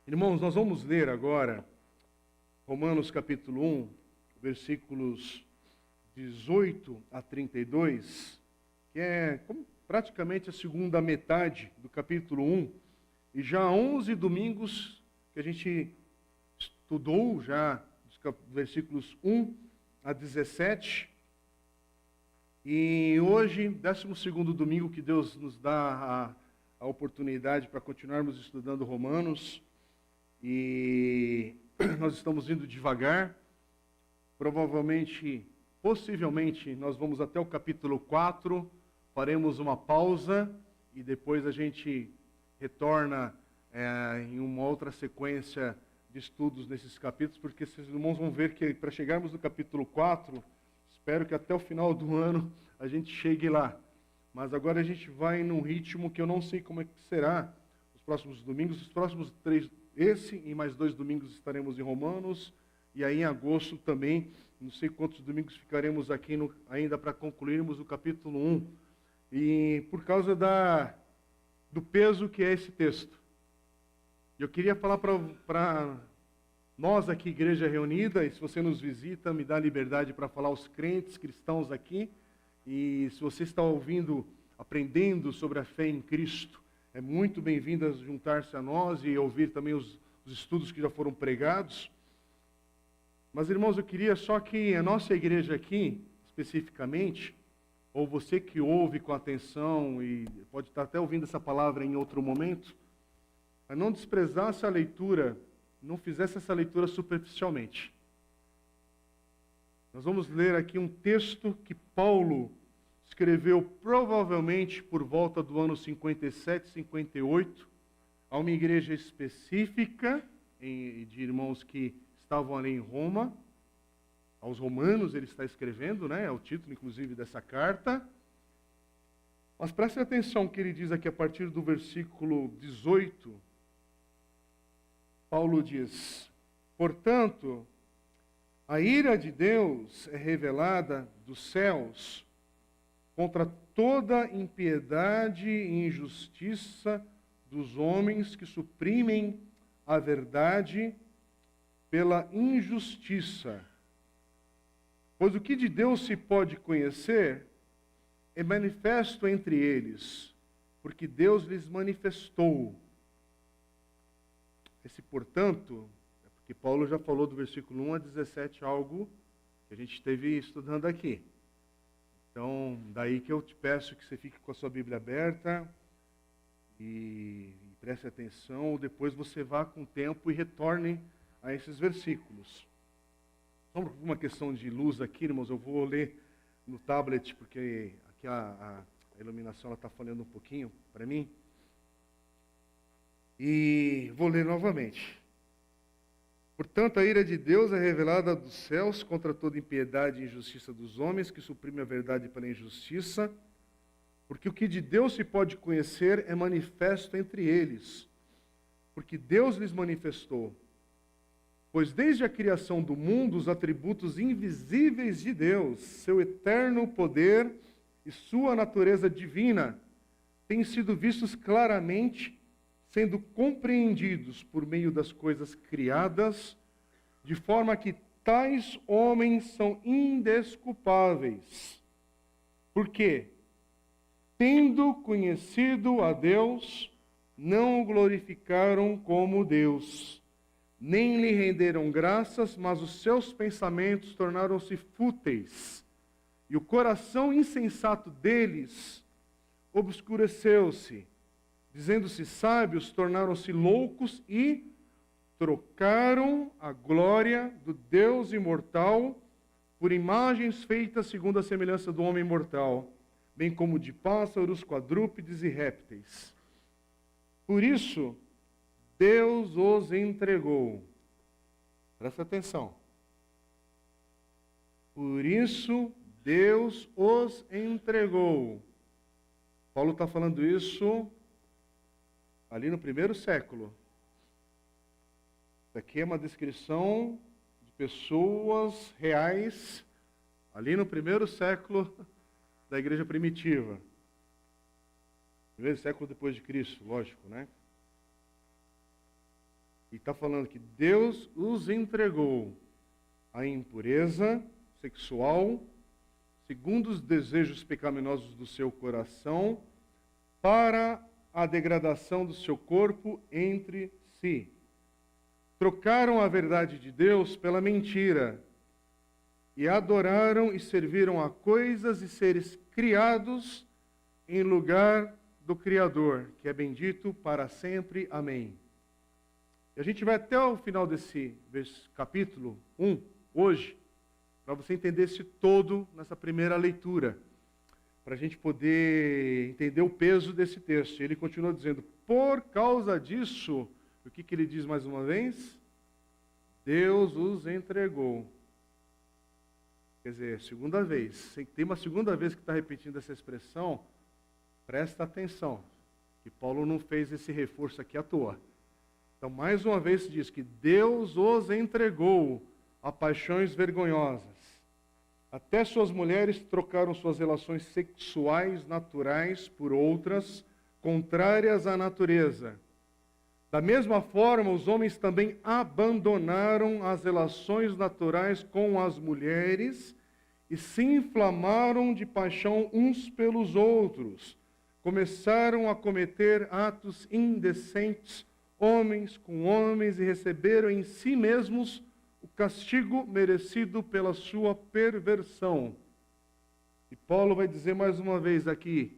Irmãos, nós vamos ler agora Romanos capítulo 1, versículos 18 a 32, que é praticamente a segunda metade do capítulo 1, e já há 11 domingos que a gente estudou já os versículos 1 a 17, e hoje, 12º domingo que Deus nos dá a oportunidade para continuarmos estudando Romanos, e nós estamos indo devagar. Provavelmente, possivelmente, nós vamos até o capítulo 4, faremos uma pausa e depois a gente retorna em uma outra sequência de estudos nesses capítulos, porque vocês irmãos vão ver que para chegarmos no capítulo 4, espero que até o final do ano a gente chegue lá. Mas agora a gente vai num ritmo que eu não sei como é que será os próximos domingos. Os próximos 3, esse e mais 2 domingos estaremos em Romanos. E aí em agosto também, não sei quantos domingos ficaremos aqui ainda para concluirmos o capítulo 1. E por causa do peso que é esse texto. Eu queria falar para nós aqui, Igreja Reunida, e se você nos visita, me dá liberdade para falar aos crentes cristãos aqui. E se você está ouvindo, aprendendo sobre a fé em Cristo, é muito bem-vindo a juntar-se a nós e ouvir também os estudos que já foram pregados. Mas, irmãos, eu queria só que a nossa igreja aqui, especificamente, ou você que ouve com atenção e pode estar até ouvindo essa palavra em outro momento, não desprezasse a leitura, não fizesse essa leitura superficialmente. Nós vamos ler aqui um texto que Paulo escreveu provavelmente por volta do ano 57, 58, a uma igreja específica de irmãos que estavam ali em Roma. Aos romanos ele está escrevendo, né? É o título, inclusive, dessa carta. Mas preste atenção que ele diz aqui a partir do versículo 18. Paulo diz: portanto, a ira de Deus é revelada dos céus contra toda impiedade e injustiça dos homens que suprimem a verdade pela injustiça. Pois o que de Deus se pode conhecer é manifesto entre eles, porque Deus lhes manifestou. Esse, portanto, é porque Paulo já falou do versículo 1 a 17, algo que a gente esteve estudando aqui. Então, daí que eu te peço que você fique com a sua Bíblia aberta e preste atenção, ou depois você vá com o tempo e retorne a esses versículos. Só por uma questão de luz aqui, irmãos, eu vou ler no tablet, porque aqui a iluminação está falhando um pouquinho para mim. E vou ler novamente. Portanto, a ira de Deus é revelada dos céus contra toda impiedade e injustiça dos homens, que suprimem a verdade pela injustiça, porque o que de Deus se pode conhecer é manifesto entre eles, porque Deus lhes manifestou. Pois desde a criação do mundo, os atributos invisíveis de Deus, seu eterno poder e sua natureza divina, têm sido vistos claramente, sendo compreendidos por meio das coisas criadas, de forma que tais homens são indesculpáveis. Porque, tendo conhecido a Deus, não o glorificaram como Deus, nem lhe renderam graças, mas os seus pensamentos tornaram-se fúteis, e o coração insensato deles obscureceu-se. Dizendo-se sábios, tornaram-se loucos e trocaram a glória do Deus imortal por imagens feitas segundo a semelhança do homem mortal, bem como de pássaros, quadrúpedes e répteis. Por isso, Deus os entregou. Presta atenção. Por isso, Deus os entregou. Paulo está falando isso ali no primeiro século. Isso aqui é uma descrição de pessoas reais, ali no primeiro século da igreja primitiva. Primeiro século depois de Cristo, lógico, né? está falando que Deus os entregou à impureza sexual, segundo os desejos pecaminosos do seu coração, para a degradação do seu corpo entre si. Trocaram a verdade de Deus pela mentira, e adoraram e serviram a coisas e seres criados em lugar do Criador, que é bendito para sempre. Amém. E a gente vai até o final desse capítulo 1, hoje, para você entender esse todo nessa primeira leitura, para a gente poder entender o peso desse texto. Ele continua dizendo, por causa disso, o que ele diz mais uma vez? Deus os entregou. Quer dizer, segunda vez. Tem uma segunda vez que está repetindo essa expressão, presta atenção, que Paulo não fez esse reforço aqui à toa. Então, mais uma vez diz que Deus os entregou a paixões vergonhosas. Até suas mulheres trocaram suas relações sexuais naturais por outras, contrárias à natureza. Da mesma forma, os homens também abandonaram as relações naturais com as mulheres e se inflamaram de paixão uns pelos outros. Começaram a cometer atos indecentes, homens com homens, e receberam em si mesmos o castigo merecido pela sua perversão. E Paulo vai dizer mais uma vez aqui,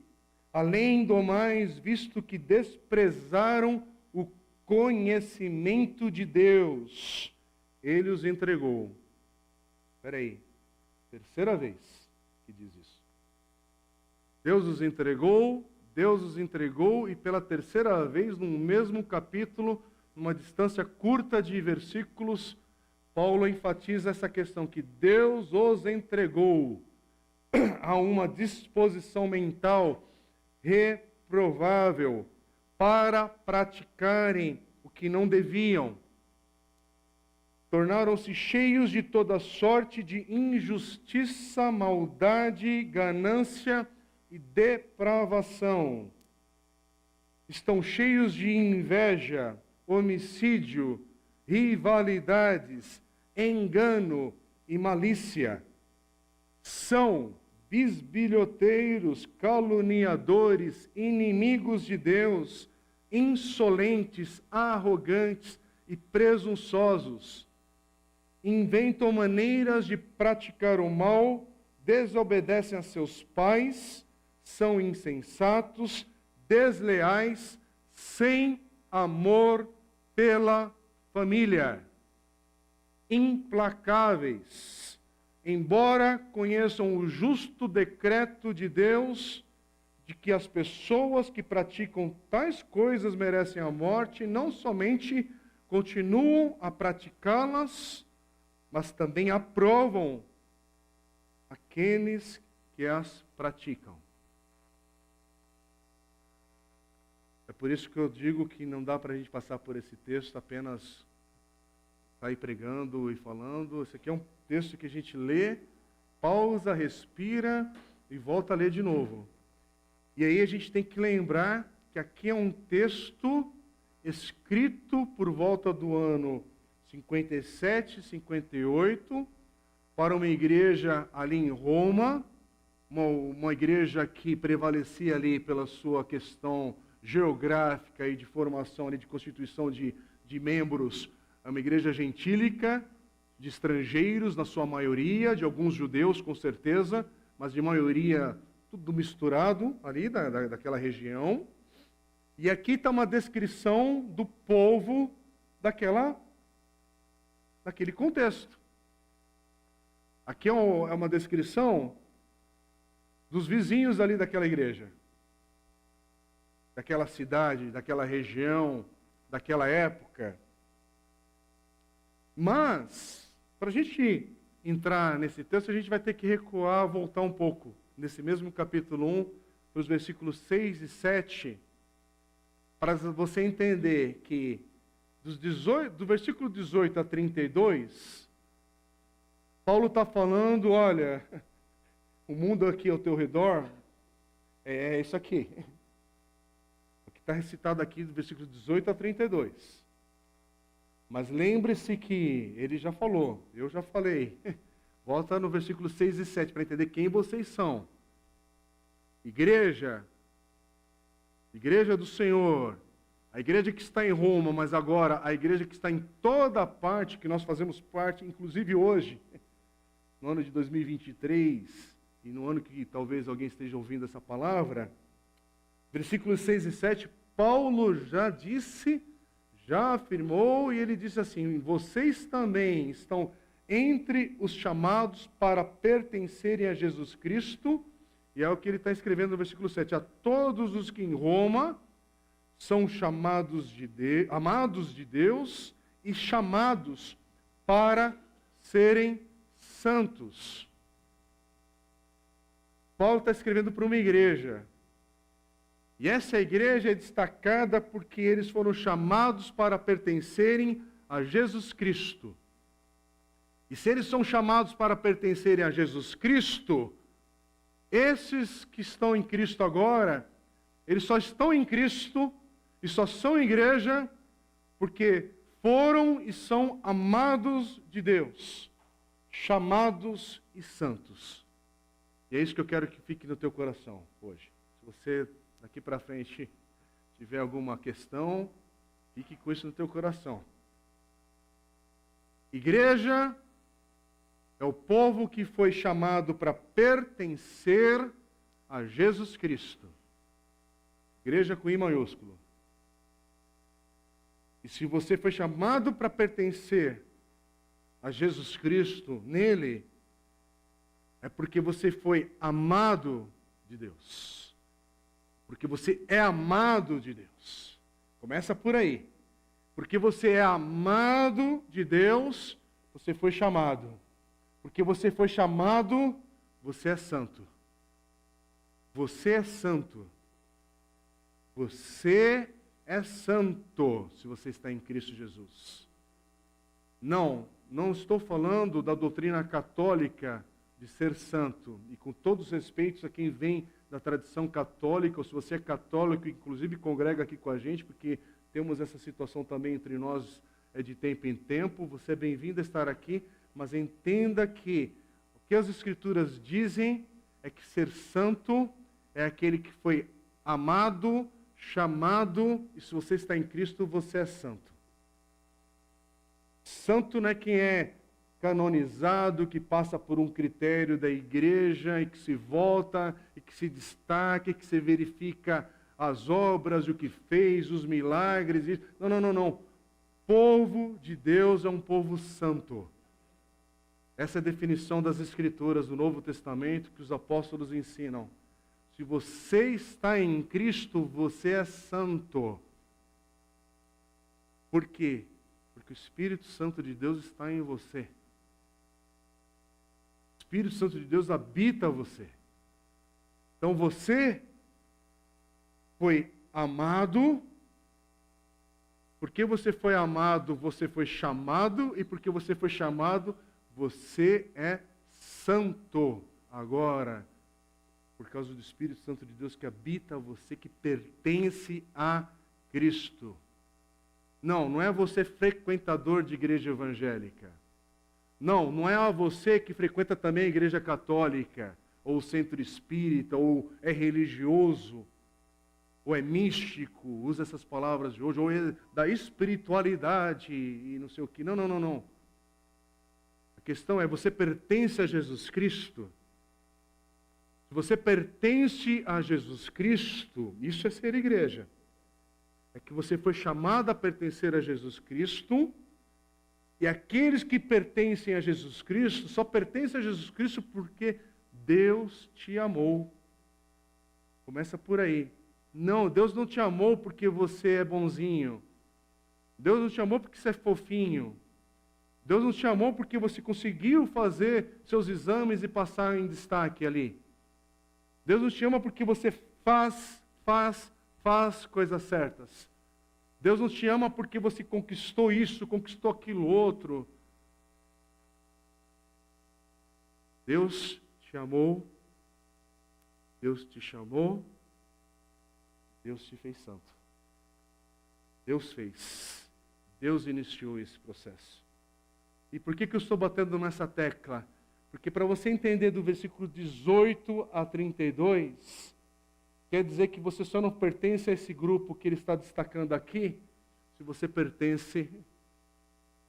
além do mais, visto que desprezaram o conhecimento de Deus, ele os entregou. Espera aí, terceira vez que diz isso. Deus os entregou, e pela terceira vez, no mesmo capítulo, numa distância curta de versículos, Paulo enfatiza essa questão, que Deus os entregou a uma disposição mental reprovável para praticarem o que não deviam. Tornaram-se cheios de toda sorte de injustiça, maldade, ganância e depravação. Estão cheios de inveja, homicídio, rivalidades, engano e malícia. São bisbilhoteiros, caluniadores, inimigos de Deus, insolentes, arrogantes e presunçosos. Inventam maneiras de praticar o mal, desobedecem a seus pais, são insensatos, desleais, sem amor pela família, implacáveis, embora conheçam o justo decreto de Deus de que as pessoas que praticam tais coisas merecem a morte, não somente continuam a praticá-las, mas também aprovam aqueles que as praticam. É por isso que eu digo que não dá para a gente passar por esse texto apenas sair pregando e falando. Esse aqui é um texto que a gente lê, pausa, respira e volta a ler de novo. E aí a gente tem que lembrar que aqui é um texto escrito por volta do ano 57, 58, para uma igreja ali em Roma, uma igreja que prevalecia ali pela sua questão geográfica e de formação, ali, de constituição de membros, é uma igreja gentílica, de estrangeiros na sua maioria, de alguns judeus com certeza, mas de maioria tudo misturado ali daquela região. E aqui está uma descrição do povo daquele contexto. Aqui é uma descrição dos vizinhos ali daquela igreja, daquela cidade, daquela região, daquela época. Mas, para a gente entrar nesse texto, a gente vai ter que recuar, voltar um pouco, nesse mesmo capítulo 1, para os versículos 6 e 7, para você entender que do versículo 18 a 32, Paulo está falando, olha, o mundo aqui ao teu redor é isso aqui. O que está recitado aqui do versículo 18 a 32. Mas lembre-se que ele já falou, eu já falei. Volta no versículo 6 e 7 para entender quem vocês são. Igreja do Senhor, a igreja que está em Roma, mas agora a igreja que está em toda parte, que nós fazemos parte, inclusive hoje, no ano de 2023, e no ano que talvez alguém esteja ouvindo essa palavra, versículos 6 e 7, Paulo já disse, já afirmou, e ele disse assim: vocês também estão entre os chamados para pertencerem a Jesus Cristo, e é o que ele está escrevendo no versículo 7, a todos os que em Roma são chamados amados de Deus e chamados para serem santos. Paulo está escrevendo para uma igreja. E essa igreja é destacada porque eles foram chamados para pertencerem a Jesus Cristo. E se eles são chamados para pertencerem a Jesus Cristo, esses que estão em Cristo agora, eles só estão em Cristo e só são igreja porque foram e são amados de Deus, chamados e santos. E é isso que eu quero que fique no teu coração hoje. Se você, daqui para frente, tiver alguma questão, fique com isso no teu coração. Igreja é o povo que foi chamado para pertencer a Jesus Cristo. Igreja com I maiúsculo. E se você foi chamado para pertencer a Jesus Cristo, nele, é porque você foi amado de Deus. Porque você é amado de Deus. Começa por aí. Porque você é amado de Deus, você foi chamado. Porque você foi chamado, você é santo. Você é santo. Você é santo, se você está em Cristo Jesus. Não estou falando da doutrina católica de ser santo. E com todos os respeitos a quem vem da tradição católica, ou se você é católico, inclusive congrega aqui com a gente, porque temos essa situação também entre nós de tempo em tempo. Você é bem-vindo a estar aqui, mas entenda que o que as Escrituras dizem é que ser santo é aquele que foi amado, chamado, e se você está em Cristo, você é santo. Santo não é quem é canonizado, que passa por um critério da igreja e que se volta, e que se destaca, e que se verifica as obras, o que fez, os milagres. Não. Povo de Deus é um povo santo. Essa é a definição das Escrituras do Novo Testamento que os apóstolos ensinam. Se você está em Cristo, você é santo. Por quê? Porque o Espírito Santo de Deus está em você. O Espírito Santo de Deus habita você. Então você foi amado. Porque você foi amado, você foi chamado. E porque você foi chamado, você é santo agora. Por causa do Espírito Santo de Deus que habita você, que pertence a Cristo. Não é você frequentador de igreja evangélica. Não é você que frequenta também a igreja católica, ou o centro espírita, ou é religioso, ou é místico, usa essas palavras de hoje, ou é da espiritualidade e não sei o que. Não. A questão é, você pertence a Jesus Cristo? Se você pertence a Jesus Cristo, isso é ser igreja. É que você foi chamado a pertencer a Jesus Cristo, e aqueles que pertencem a Jesus Cristo só pertencem a Jesus Cristo porque Deus te amou. Começa por aí. Não, Deus não te amou porque você é bonzinho. Deus não te amou porque você é fofinho. Deus não te amou porque você conseguiu fazer seus exames e passar em destaque ali. Deus não te ama porque você faz coisas certas. Deus não te ama porque você conquistou isso, conquistou aquilo outro. Deus te amou, Deus te chamou, Deus te fez santo. Deus fez. Deus iniciou esse processo. E por que eu estou batendo nessa tecla? Porque para você entender do versículo 18 a 32, quer dizer que você só não pertence a esse grupo que ele está destacando aqui, se você pertence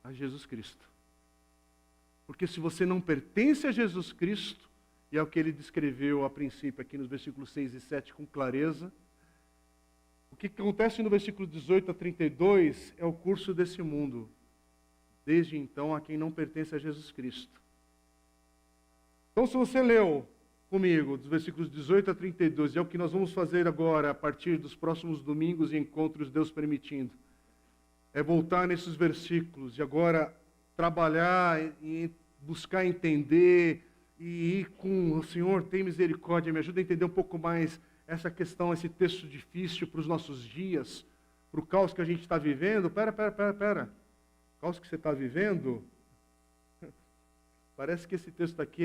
a Jesus Cristo. Porque se você não pertence a Jesus Cristo, e é o que ele descreveu a princípio aqui nos versículos 6 e 7 com clareza, o que acontece no versículo 18 a 32 é o curso desse mundo, desde então a quem não pertence a Jesus Cristo. Então, se você leu comigo dos versículos 18 a 32, é o que nós vamos fazer agora a partir dos próximos domingos e encontros, Deus permitindo, é voltar nesses versículos e agora trabalhar e buscar entender e ir com o Senhor, tem misericórdia, me ajuda a entender um pouco mais essa questão, esse texto difícil para os nossos dias, para o caos que a gente está vivendo. Pera. O caos que você está vivendo? Parece que esse texto aqui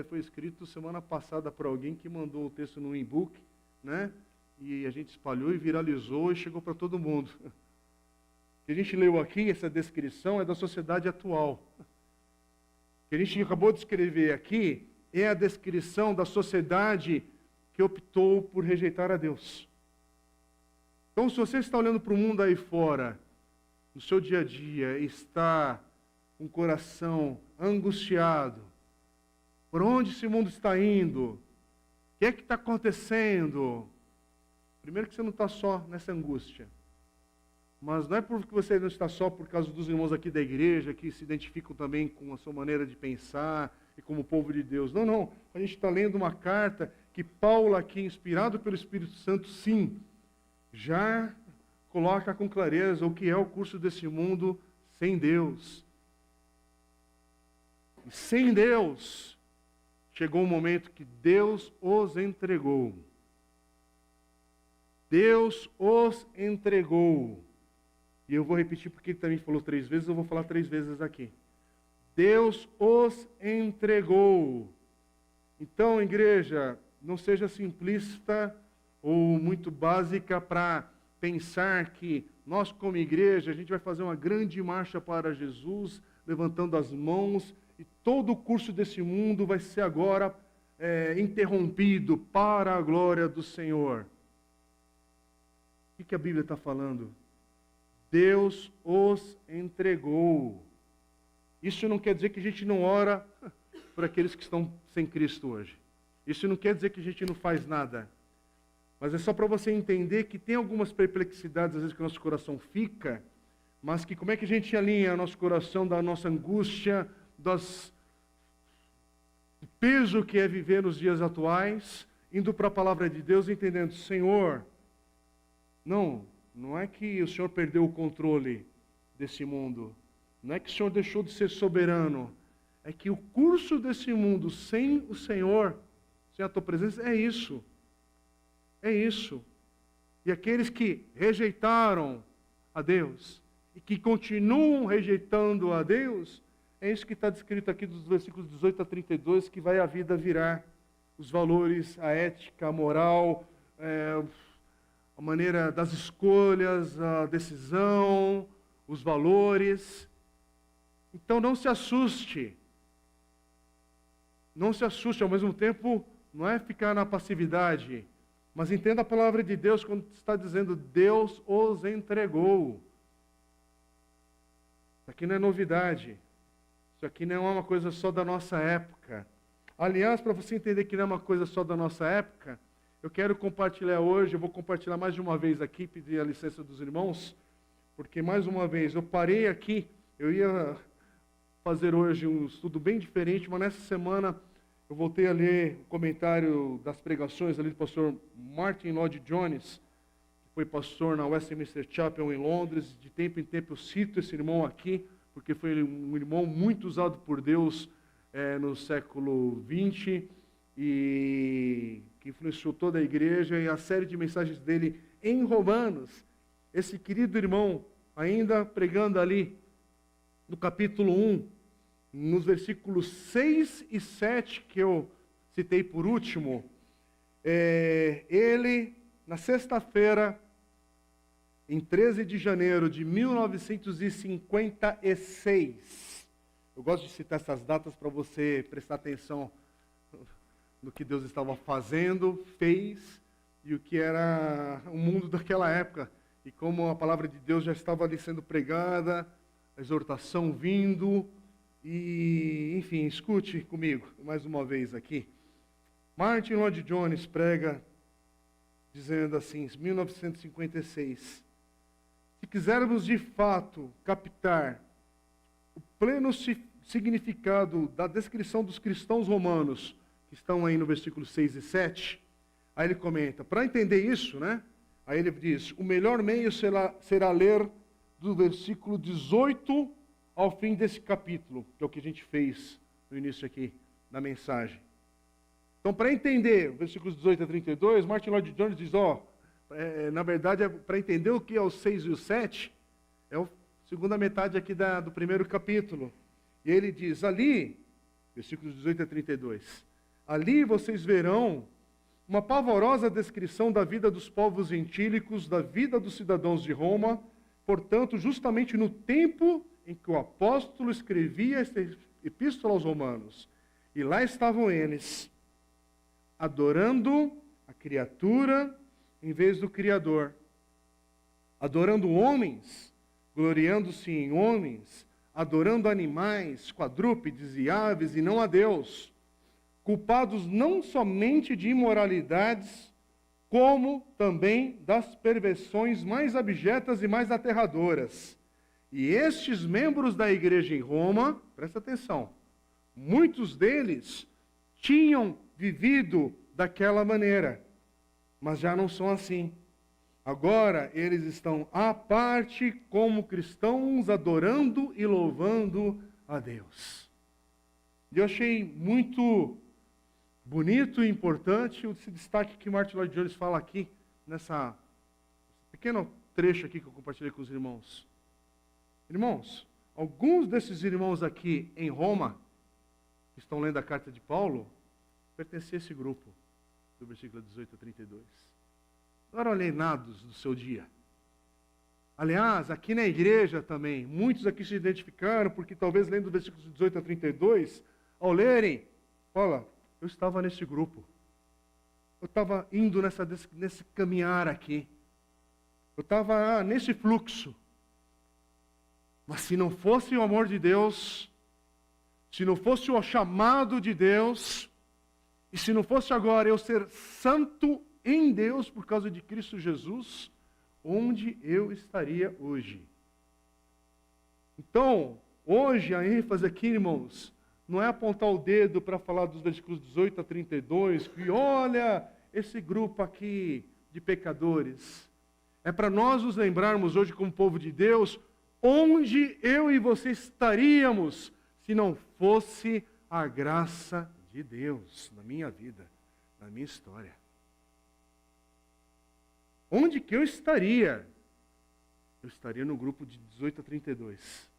foi escrito semana passada por alguém que mandou o texto no e-book, né? E a gente espalhou e viralizou e chegou para todo mundo. O que a gente leu aqui, essa descrição, é da sociedade atual. O que a gente acabou de escrever aqui é a descrição da sociedade que optou por rejeitar a Deus. Então, se você está olhando para o mundo aí fora, no seu dia a dia, está com o coração angustiado, por onde esse mundo está indo? O que é que está acontecendo? Primeiro que você não está só nessa angústia. Mas não é porque você não está só por causa dos irmãos aqui da igreja, que se identificam também com a sua maneira de pensar e como povo de Deus. Não. A gente está lendo uma carta que Paulo aqui, inspirado pelo Espírito Santo, sim, já coloca com clareza o que é o curso desse mundo sem Deus. E sem Deus, chegou um momento que Deus os entregou. Deus os entregou. E eu vou repetir porque ele também falou 3 vezes, eu vou falar 3 vezes aqui. Deus os entregou. Então, igreja, não seja simplista ou muito básica para pensar que nós, como igreja, a gente vai fazer uma grande marcha para Jesus, levantando as mãos, e todo o curso desse mundo vai ser agora interrompido para a glória do Senhor. O que a Bíblia está falando? Deus os entregou. Isso não quer dizer que a gente não ora por aqueles que estão sem Cristo hoje. Isso não quer dizer que a gente não faz nada. Mas é só para você entender que tem algumas perplexidades, às vezes, que o nosso coração fica, mas que como é que a gente alinha o nosso coração da nossa angústia, do peso que é viver nos dias atuais, indo para a palavra de Deus, entendendo, Senhor, não é que o Senhor perdeu o controle desse mundo, não é que o Senhor deixou de ser soberano, é que o curso desse mundo sem o Senhor, sem a tua presença, é isso. É isso. E aqueles que rejeitaram a Deus e que continuam rejeitando a Deus, é isso que está descrito aqui dos versículos 18 a 32, que vai a vida virar. Os valores, a ética, a moral, a maneira das escolhas, a decisão, os valores. Então não se assuste. Não se assuste, ao mesmo tempo, não é ficar na passividade, mas entenda a palavra de Deus quando está dizendo, Deus os entregou. Isso aqui não é novidade. Isso aqui não é uma coisa só da nossa época. Aliás, para você entender que não é uma coisa só da nossa época, eu quero compartilhar hoje, eu vou compartilhar mais de uma vez aqui, pedir a licença dos irmãos, porque mais uma vez, eu parei aqui, eu ia fazer hoje um estudo bem diferente, mas nessa semana eu voltei a ler o comentário das pregações ali do pastor Martin Lloyd-Jones, que foi pastor na Westminster Chapel em Londres. De tempo em tempo eu cito esse irmão aqui, porque foi um irmão muito usado por Deus no século XX e que influenciou toda a igreja, e a série de mensagens dele em Romanos. Esse querido irmão, ainda pregando ali no capítulo 1, nos versículos 6 e 7, que eu citei por último, ele, na sexta-feira, em 13 de janeiro de 1956. Eu gosto de citar essas datas para você prestar atenção no que Deus estava fazendo, fez, e o que era o mundo daquela época. E como a palavra de Deus já estava ali sendo pregada, a exortação vindo, e, enfim, escute comigo mais uma vez aqui. Martin Lloyd-Jones prega dizendo assim, 1956, se quisermos de fato captar o pleno significado da descrição dos cristãos romanos, que estão aí no versículo 6 e 7, aí ele comenta, para entender isso, né? Aí ele diz, o melhor meio será ler do versículo 18 ao fim desse capítulo, que é o que a gente fez no início aqui da mensagem. Então, para entender versículos 18 a 32, Martin Lloyd-Jones diz, na verdade, para entender o que é o 6 e o 7, é a segunda metade aqui do primeiro capítulo. E ele diz, ali, versículos 18 a 32, ali vocês verão uma pavorosa descrição da vida dos povos gentílicos, da vida dos cidadãos de Roma, portanto, justamente no tempo em que o apóstolo escrevia esta epístola aos romanos. E lá estavam eles, adorando a criatura em vez do Criador, adorando homens, gloriando-se em homens, adorando animais, quadrúpedes e aves, e não a Deus, culpados não somente de imoralidades, como também das perversões mais abjetas e mais aterradoras. E estes membros da igreja em Roma, presta atenção, muitos deles tinham vivido daquela maneira, mas já não são assim. Agora eles estão à parte como cristãos, adorando e louvando a Deus. E eu achei muito bonito e importante esse destaque que Martin Lloyd-Jones fala aqui, nessa pequeno trecho aqui que eu compartilhei com os irmãos. Irmãos, alguns desses irmãos aqui em Roma, que estão lendo a carta de Paulo, pertenciam a esse grupo, do versículo 18 a 32. Não eram alienados do seu dia. Aliás, aqui na igreja também, muitos aqui se identificaram, porque talvez lendo os versículos 18 a 32, ao lerem, olha, eu estava nesse grupo. Eu estava indo nesse caminhar aqui. Eu estava nesse fluxo. Mas se não fosse o amor de Deus, se não fosse o chamado de Deus, e se não fosse agora eu ser santo em Deus por causa de Cristo Jesus, onde eu estaria hoje? Então, hoje a ênfase aqui, irmãos, não é apontar o dedo para falar dos versículos 18 a 32, que olha esse grupo aqui de pecadores. É para nós nos lembrarmos hoje como povo de Deus, onde eu e você estaríamos se não fosse a graça de Deus na minha vida, na minha história. Onde que eu estaria? Eu estaria no grupo de 18 a 32,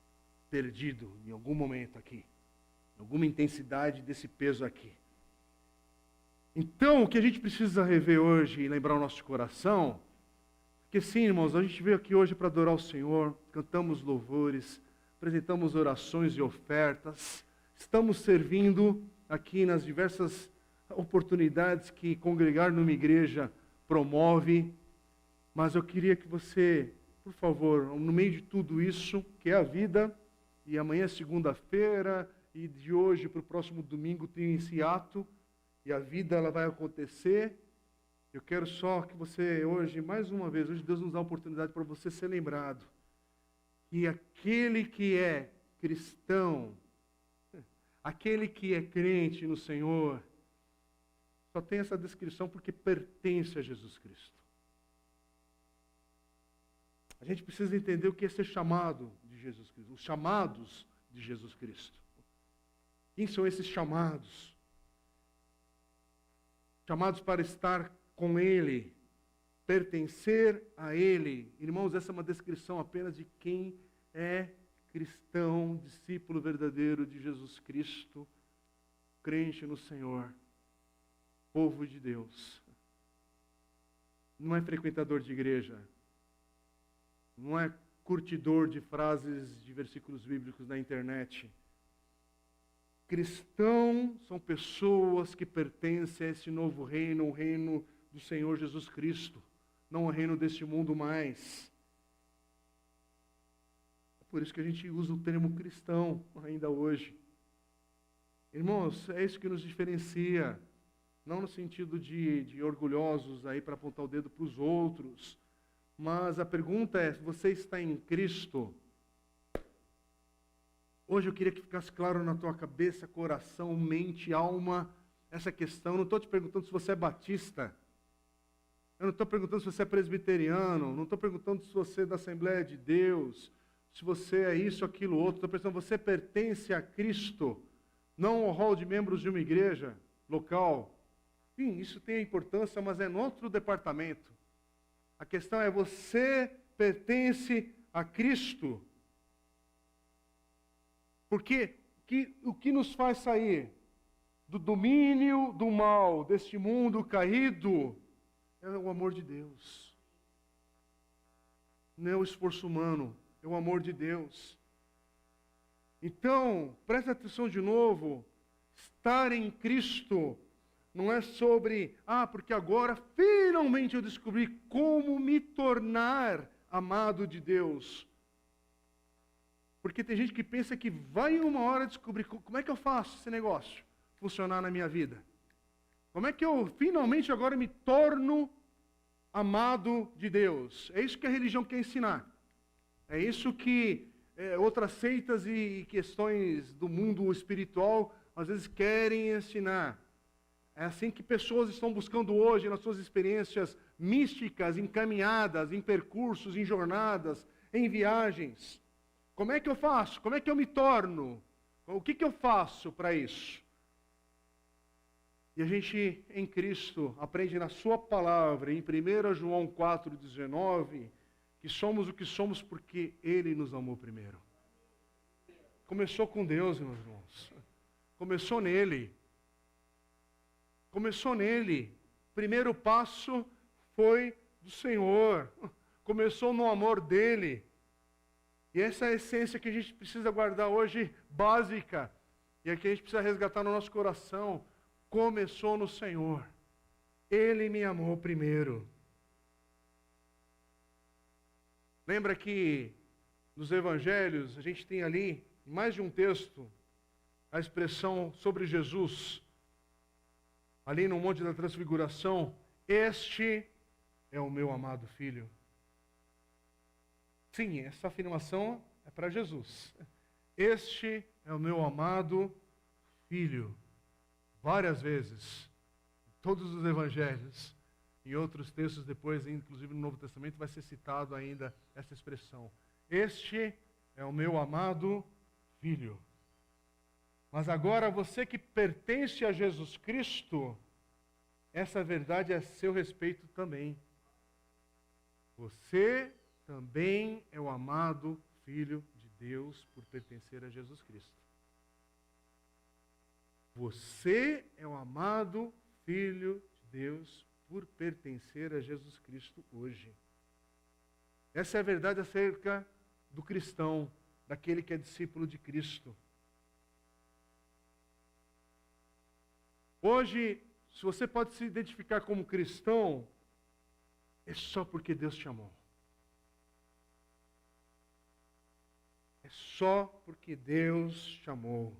perdido em algum momento aqui, em alguma intensidade desse peso aqui. Então, o que a gente precisa rever hoje e lembrar o nosso coração, porque sim, irmãos, a gente veio aqui hoje para adorar o Senhor, cantamos louvores, apresentamos orações e ofertas, estamos servindo aqui nas diversas oportunidades que congregar numa igreja promove, mas eu queria que você, por favor, no meio de tudo isso, que é a vida, e amanhã é segunda-feira, e de hoje para o próximo domingo tem esse ato, e a vida ela vai acontecer. Eu quero só que você hoje, mais uma vez, hoje Deus nos dá a oportunidade para você ser lembrado que aquele que é cristão, aquele que é crente no Senhor, só tem essa descrição porque pertence a Jesus Cristo. A gente precisa entender o que é ser chamado de Jesus Cristo, os chamados de Jesus Cristo. Quem são esses chamados? Chamados para estar com Ele, pertencer a Ele. Irmãos, essa é uma descrição apenas de quem é cristão, discípulo verdadeiro de Jesus Cristo, crente no Senhor, povo de Deus. Não é frequentador de igreja, não é curtidor de frases de versículos bíblicos na internet. Cristão são pessoas que pertencem a esse novo reino, o reino do Senhor Jesus Cristo, não o reino deste mundo mais. É por isso que a gente usa o termo cristão ainda hoje. Irmãos, é isso que nos diferencia, não no sentido de orgulhosos aí para apontar o dedo para os outros, mas a pergunta é, você está em Cristo? Hoje eu queria que ficasse claro na tua cabeça, coração, mente, alma, essa questão. Eu não estou te perguntando se você é batista, eu não estou perguntando se você é presbiteriano, não estou perguntando se você é da Assembleia de Deus, se você é isso, aquilo, outro. Estou pensando, você pertence a Cristo, não ao rol de membros de uma igreja local. Sim, isso tem importância, mas é em outro departamento. A questão é, você pertence a Cristo. Porque o que nos faz sair do domínio do mal, deste mundo caído, é o amor de Deus. Não é o esforço humano, é o amor de Deus. Então, presta atenção de novo, estar em Cristo não é sobre, porque agora finalmente eu descobri como me tornar amado de Deus. Porque tem gente que pensa que vai uma hora descobrir como é que eu faço esse negócio funcionar na minha vida. Como é que eu finalmente agora me torno amado de Deus? É isso que a religião quer ensinar. É isso que outras seitas e questões do mundo espiritual às vezes querem ensinar. É assim que pessoas estão buscando hoje nas suas experiências místicas, em caminhadas, em percursos, em jornadas, em viagens. Como é que eu faço? Como é que eu me torno? O que eu faço para isso? E a gente, em Cristo, aprende na sua palavra, em 1 João 4,19, que somos o que somos porque Ele nos amou primeiro. Começou com Deus, meus irmãos. Começou nele. Começou nele. Primeiro passo foi do Senhor. Começou no amor dele. E essa é a essência que a gente precisa guardar hoje, básica. E é que a gente precisa resgatar no nosso coração. Começou no Senhor. Ele me amou primeiro. Lembra que nos evangelhos a gente tem ali, em mais de um texto, a expressão sobre Jesus. Ali no Monte da Transfiguração, este é o meu amado filho. Sim, essa afirmação é para Jesus. Este é o meu amado filho. Várias vezes, em todos os evangelhos, em outros textos depois, inclusive no Novo Testamento, vai ser citado ainda essa expressão. Este é o meu amado filho. Mas agora você que pertence a Jesus Cristo, essa verdade é a seu respeito também. Você também é o amado Filho de Deus por pertencer a Jesus Cristo. Você é o amado Filho de Deus por pertencer a Jesus Cristo hoje. Essa é a verdade acerca do cristão, daquele que é discípulo de Cristo. Hoje, se você pode se identificar como cristão, é só porque Deus te amou. É só porque Deus te amou.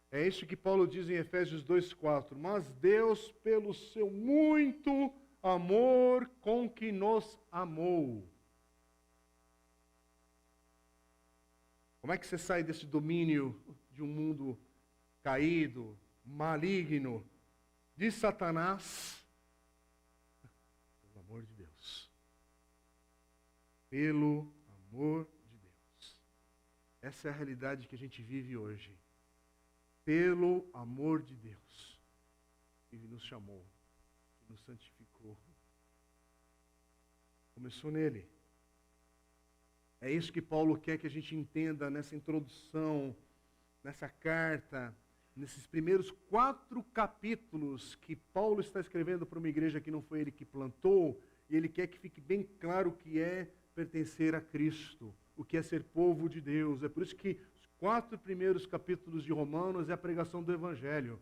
É isso que Paulo diz em Efésios 2,4. Mas Deus, pelo seu muito amor com que nos amou. Como é que você sai desse domínio de um mundo caído, maligno, de Satanás? Pelo amor de Deus. Pelo amor de Deus. Essa é a realidade que a gente vive hoje. Pelo amor de Deus. Ele nos chamou, nos santificou. Começou nele. É isso que Paulo quer que a gente entenda nessa introdução, nessa carta, nesses primeiros 4 capítulos que Paulo está escrevendo para uma igreja que não foi ele que plantou, e ele quer que fique bem claro que é pertencer a Cristo, o que é ser povo de Deus. É por isso que os 4 primeiros capítulos de Romanos é a pregação do Evangelho.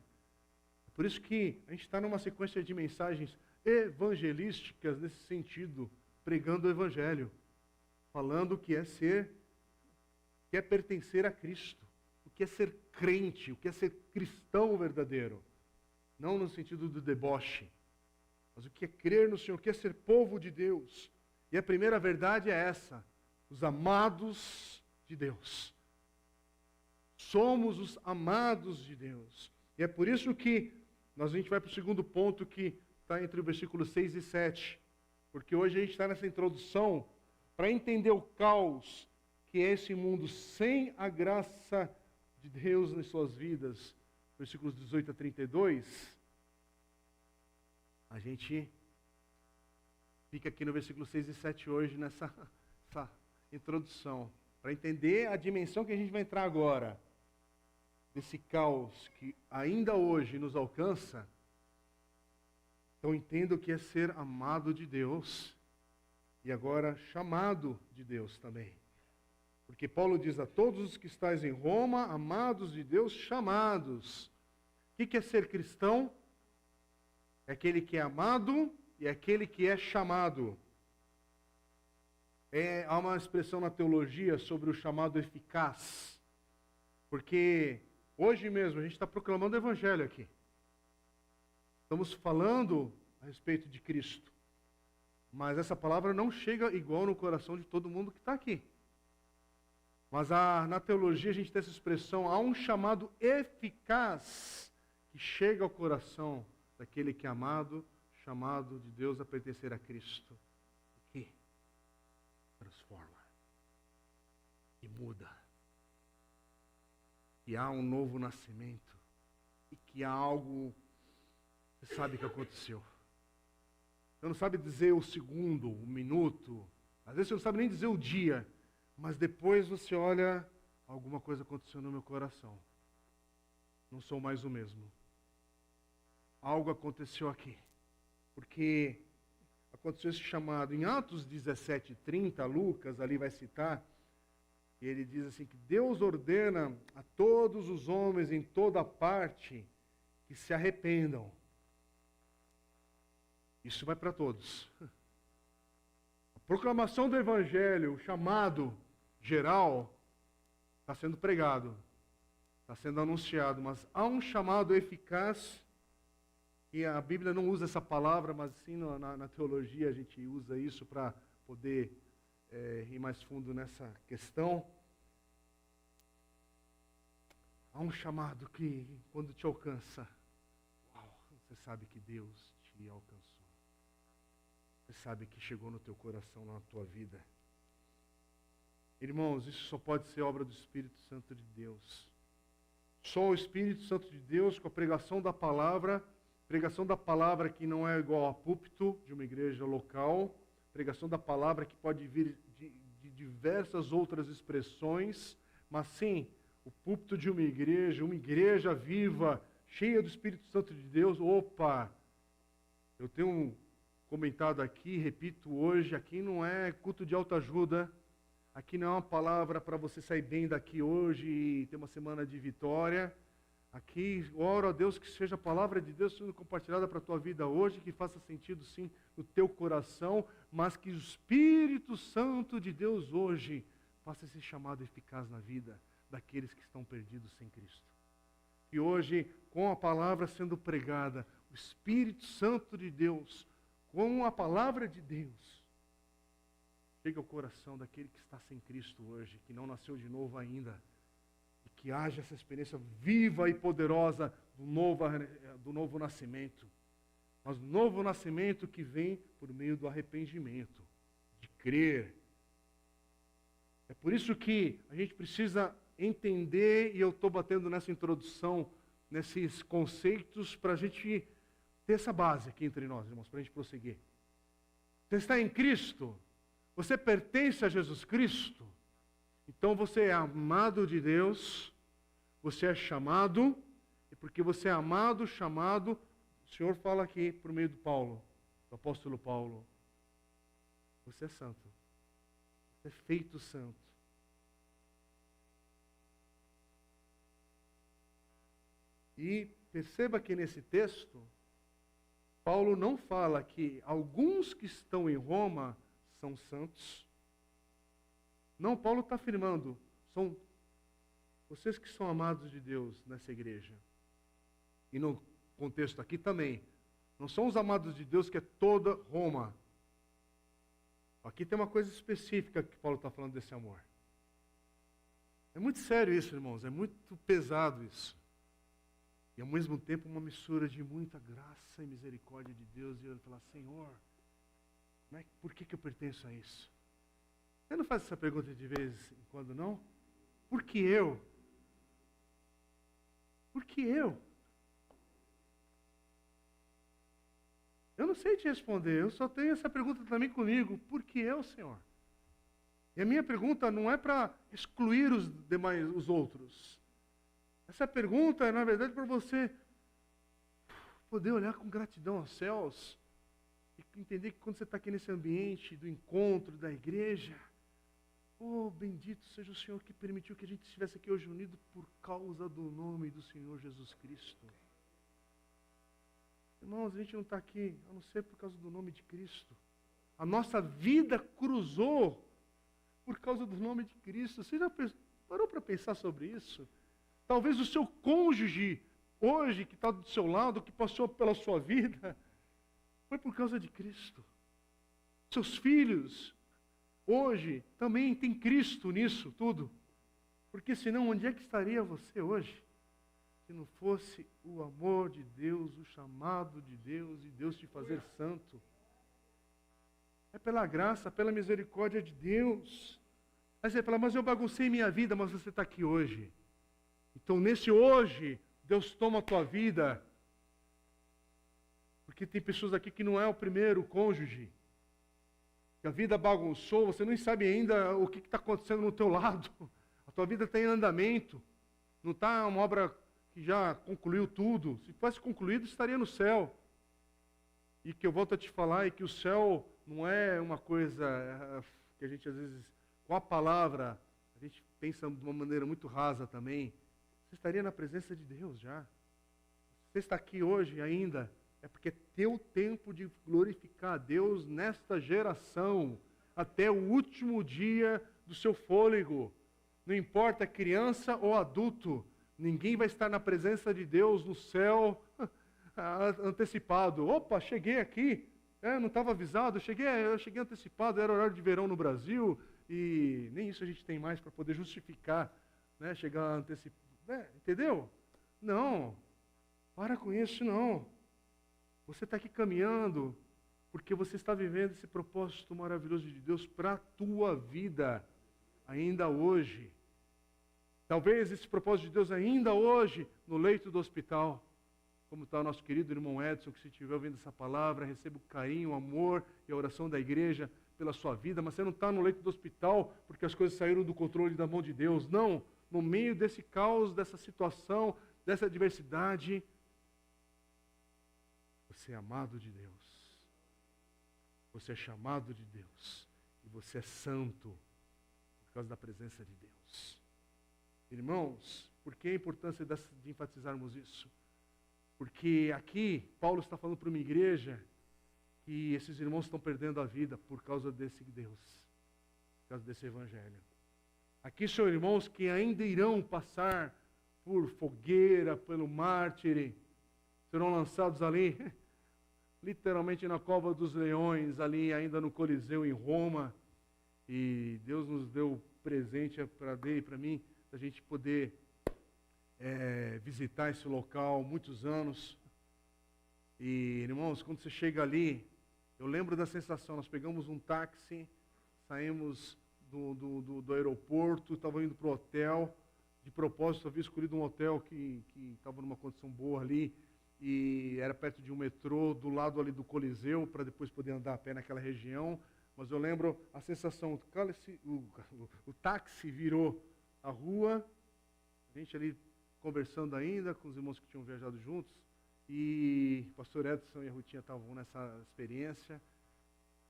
É por isso que a gente está numa sequência de mensagens evangelísticas nesse sentido, pregando o Evangelho, falando o que é pertencer a Cristo, o que é ser crente, o que é ser cristão verdadeiro. Não no sentido do deboche, mas o que é crer no Senhor, o que é ser povo de Deus. E a primeira verdade é essa: os amados de Deus. Somos os amados de Deus. E é por isso que a gente vai para o segundo ponto, que está entre o versículo 6 e 7. Porque hoje a gente está nessa introdução para entender o caos que é esse mundo sem a graça de Deus em suas vidas. Versículos 18 a 32. A gente fica aqui no versículo 6 e 7 hoje nessa introdução, para entender a dimensão que a gente vai entrar agora, desse caos que ainda hoje nos alcança. Então entenda o que é ser amado de Deus e agora chamado de Deus também. Porque Paulo diz a todos os que estáis em Roma, amados de Deus, chamados. O que é ser cristão? É aquele que é amado e é aquele que é chamado. Há uma expressão na teologia sobre o chamado eficaz. Porque hoje mesmo a gente está proclamando o Evangelho aqui. Estamos falando a respeito de Cristo. Mas essa palavra não chega igual no coração de todo mundo que está aqui. Mas na teologia a gente tem essa expressão: há um chamado eficaz que chega ao coração daquele que é amado, chamado de Deus a pertencer a Cristo. Que transforma e muda. E há um novo nascimento. E que há algo, você sabe que aconteceu. Você não sabe dizer o segundo, o minuto. Às vezes você não sabe nem dizer o dia. Mas depois você olha, alguma coisa aconteceu no meu coração. Não sou mais o mesmo. Algo aconteceu aqui. Porque aconteceu esse chamado. Em Atos 17:30, Lucas ali vai citar, e ele diz assim, que Deus ordena a todos os homens em toda parte que se arrependam. Isso vai para todos. A proclamação do Evangelho, o chamado geral, está sendo pregado, está sendo anunciado, mas há um chamado eficaz, e a Bíblia não usa essa palavra, mas sim na teologia a gente usa isso para poder ir mais fundo nessa questão. Há um chamado que, quando te alcança, você sabe que Deus te alcançou. Você sabe que chegou no teu coração, na tua vida. Irmãos, isso só pode ser obra do Espírito Santo de Deus. Só o Espírito Santo de Deus, com a pregação da palavra que não é igual a púlpito de uma igreja local, pregação da palavra que pode vir de diversas outras expressões, mas sim, o púlpito de uma igreja viva, cheia do Espírito Santo de Deus. Opa! Eu tenho comentado aqui, repito hoje, aqui não é culto de autoajuda, aqui não é uma palavra para você sair bem daqui hoje e ter uma semana de vitória. Aqui, oro a Deus que seja a palavra de Deus sendo compartilhada para a tua vida hoje, que faça sentido sim no teu coração, mas que o Espírito Santo de Deus hoje faça esse chamado eficaz na vida daqueles que estão perdidos sem Cristo. E hoje, com a palavra sendo pregada, o Espírito Santo de Deus, com a palavra de Deus, chega ao coração daquele que está sem Cristo hoje, que não nasceu de novo ainda, e que haja essa experiência viva e poderosa do novo nascimento. Mas novo nascimento que vem por meio do arrependimento, de crer. É por isso que a gente precisa entender, e eu estou batendo nessa introdução, nesses conceitos, para a gente ter essa base aqui entre nós, irmãos, para a gente prosseguir. Você está em Cristo? Você pertence a Jesus Cristo? Então você é amado de Deus, você é chamado, e porque você é amado, chamado, o Senhor fala aqui por meio do apóstolo Paulo, você é santo. é feito santo. E perceba que nesse texto, Paulo não fala que alguns que estão em Roma são santos. Não, Paulo está afirmando, são vocês que são amados de Deus nessa igreja. E no contexto aqui também, não são os amados de Deus que é toda Roma. Aqui tem uma coisa específica que Paulo está falando desse amor. É muito sério isso, irmãos, é muito pesado isso. E ao mesmo tempo uma mistura de muita graça e misericórdia de Deus. E eu falar, Senhor, por que eu pertenço a isso? Você não faz essa pergunta de vez em quando, não? Por que eu? Por que eu? Eu não sei te responder, eu só tenho essa pergunta também comigo. Por que eu, Senhor? E a minha pergunta não é para excluir os outros. Essa pergunta é, na verdade, para você poder olhar com gratidão aos céus e entender que quando você está aqui nesse ambiente do encontro, da igreja, oh, bendito seja o Senhor que permitiu que a gente estivesse aqui hoje unido por causa do nome do Senhor Jesus Cristo. Irmãos, a gente não está aqui, a não ser por causa do nome de Cristo. A nossa vida cruzou por causa do nome de Cristo. Você já parou para pensar sobre isso? Talvez o seu cônjuge, hoje, que está do seu lado, que passou pela sua vida, foi por causa de Cristo. Seus filhos, hoje, também tem Cristo nisso tudo. Porque senão, onde é que estaria você hoje? Se não fosse o amor de Deus, o chamado de Deus e Deus te fazer santo. É pela graça, pela misericórdia de Deus. Aí você fala, mas eu baguncei minha vida, mas você está aqui hoje. Então, nesse hoje, Deus toma a tua vida. Porque tem pessoas aqui que não é o primeiro cônjuge. Que a vida bagunçou, você nem sabe ainda o que está acontecendo no teu lado. A tua vida está em andamento. Não está uma obra que já concluiu tudo. Se fosse concluído, estaria no céu. E que eu volto a te falar é que o céu não é uma coisa que a gente às vezes, com a palavra, a gente pensa de uma maneira muito rasa também. Você estaria na presença de Deus já. Você está aqui hoje ainda, é porque é teu tempo de glorificar a Deus nesta geração, até o último dia do seu fôlego. Não importa criança ou adulto, ninguém vai estar na presença de Deus no céu antecipado. Opa, cheguei aqui, não estava avisado, eu cheguei antecipado, era horário de verão no Brasil, e nem isso a gente tem mais para poder justificar, chegar antecipado. Entendeu? Não, para com isso não. Você está aqui caminhando, porque você está vivendo esse propósito maravilhoso de Deus para a tua vida, ainda hoje. Talvez esse propósito de Deus ainda hoje, no leito do hospital, como está o nosso querido irmão Edson, que se estiver ouvindo essa palavra, receba o carinho, o amor e a oração da igreja pela sua vida, mas você não está no leito do hospital porque as coisas saíram do controle da mão de Deus, não. No meio desse caos, dessa situação, dessa adversidade, você é amado de Deus. Você é chamado de Deus. E você é santo por causa da presença de Deus. Irmãos, por que a importância de enfatizarmos isso? Porque aqui, Paulo está falando para uma igreja que esses irmãos estão perdendo a vida por causa desse Deus, por causa desse evangelho. Aqui são irmãos que ainda irão passar por fogueira, pelo mártire, serão lançados ali, literalmente na cova dos leões, ali ainda no Coliseu em Roma. E Deus nos deu presente para mim, a gente poder visitar esse local muitos anos. E, irmãos, quando você chega ali, eu lembro da sensação, nós pegamos um táxi, saímos do aeroporto, estava indo para o hotel, de propósito havia escolhido um hotel que estava numa condição boa ali, e era perto de um metrô, do lado ali do Coliseu, para depois poder andar a pé naquela região. Mas eu lembro a sensação, o táxi virou a rua, a gente ali conversando ainda com os irmãos que tinham viajado juntos, e o pastor Edson e a Rutinha estavam nessa experiência.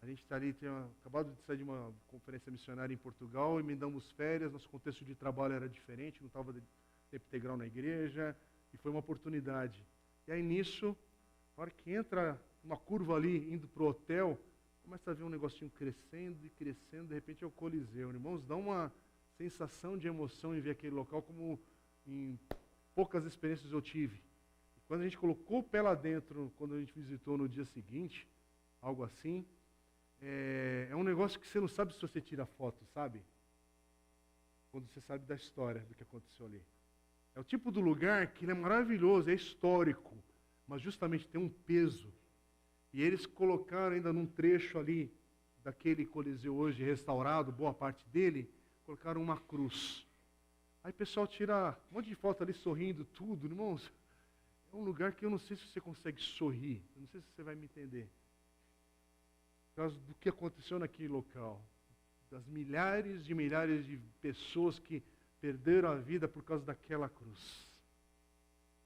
A gente está ali, tinha acabado de sair de uma conferência missionária em Portugal, emendamos férias, nosso contexto de trabalho era diferente, não estava de tempo integral na igreja, e foi uma oportunidade. E aí nisso, na hora que entra uma curva ali, indo para o hotel, começa a ver um negocinho crescendo e crescendo, de repente é o Coliseu. Irmãos, dá uma sensação de emoção em ver aquele local como em poucas experiências eu tive. E quando a gente colocou o pé lá dentro, quando a gente visitou no dia seguinte, algo assim, é um negócio que você não sabe se você tira foto, sabe? Quando você sabe da história do que aconteceu ali. É o tipo do lugar que ele é maravilhoso, é histórico, mas justamente tem um peso. E eles colocaram ainda num trecho ali, daquele Coliseu hoje restaurado, boa parte dele, colocaram uma cruz. Aí o pessoal tira um monte de foto ali sorrindo, tudo. Irmãos, é um lugar que eu não sei se você consegue sorrir, eu não sei se você vai me entender. Por causa do que aconteceu naquele local. Das milhares de pessoas que perderam a vida por causa daquela cruz.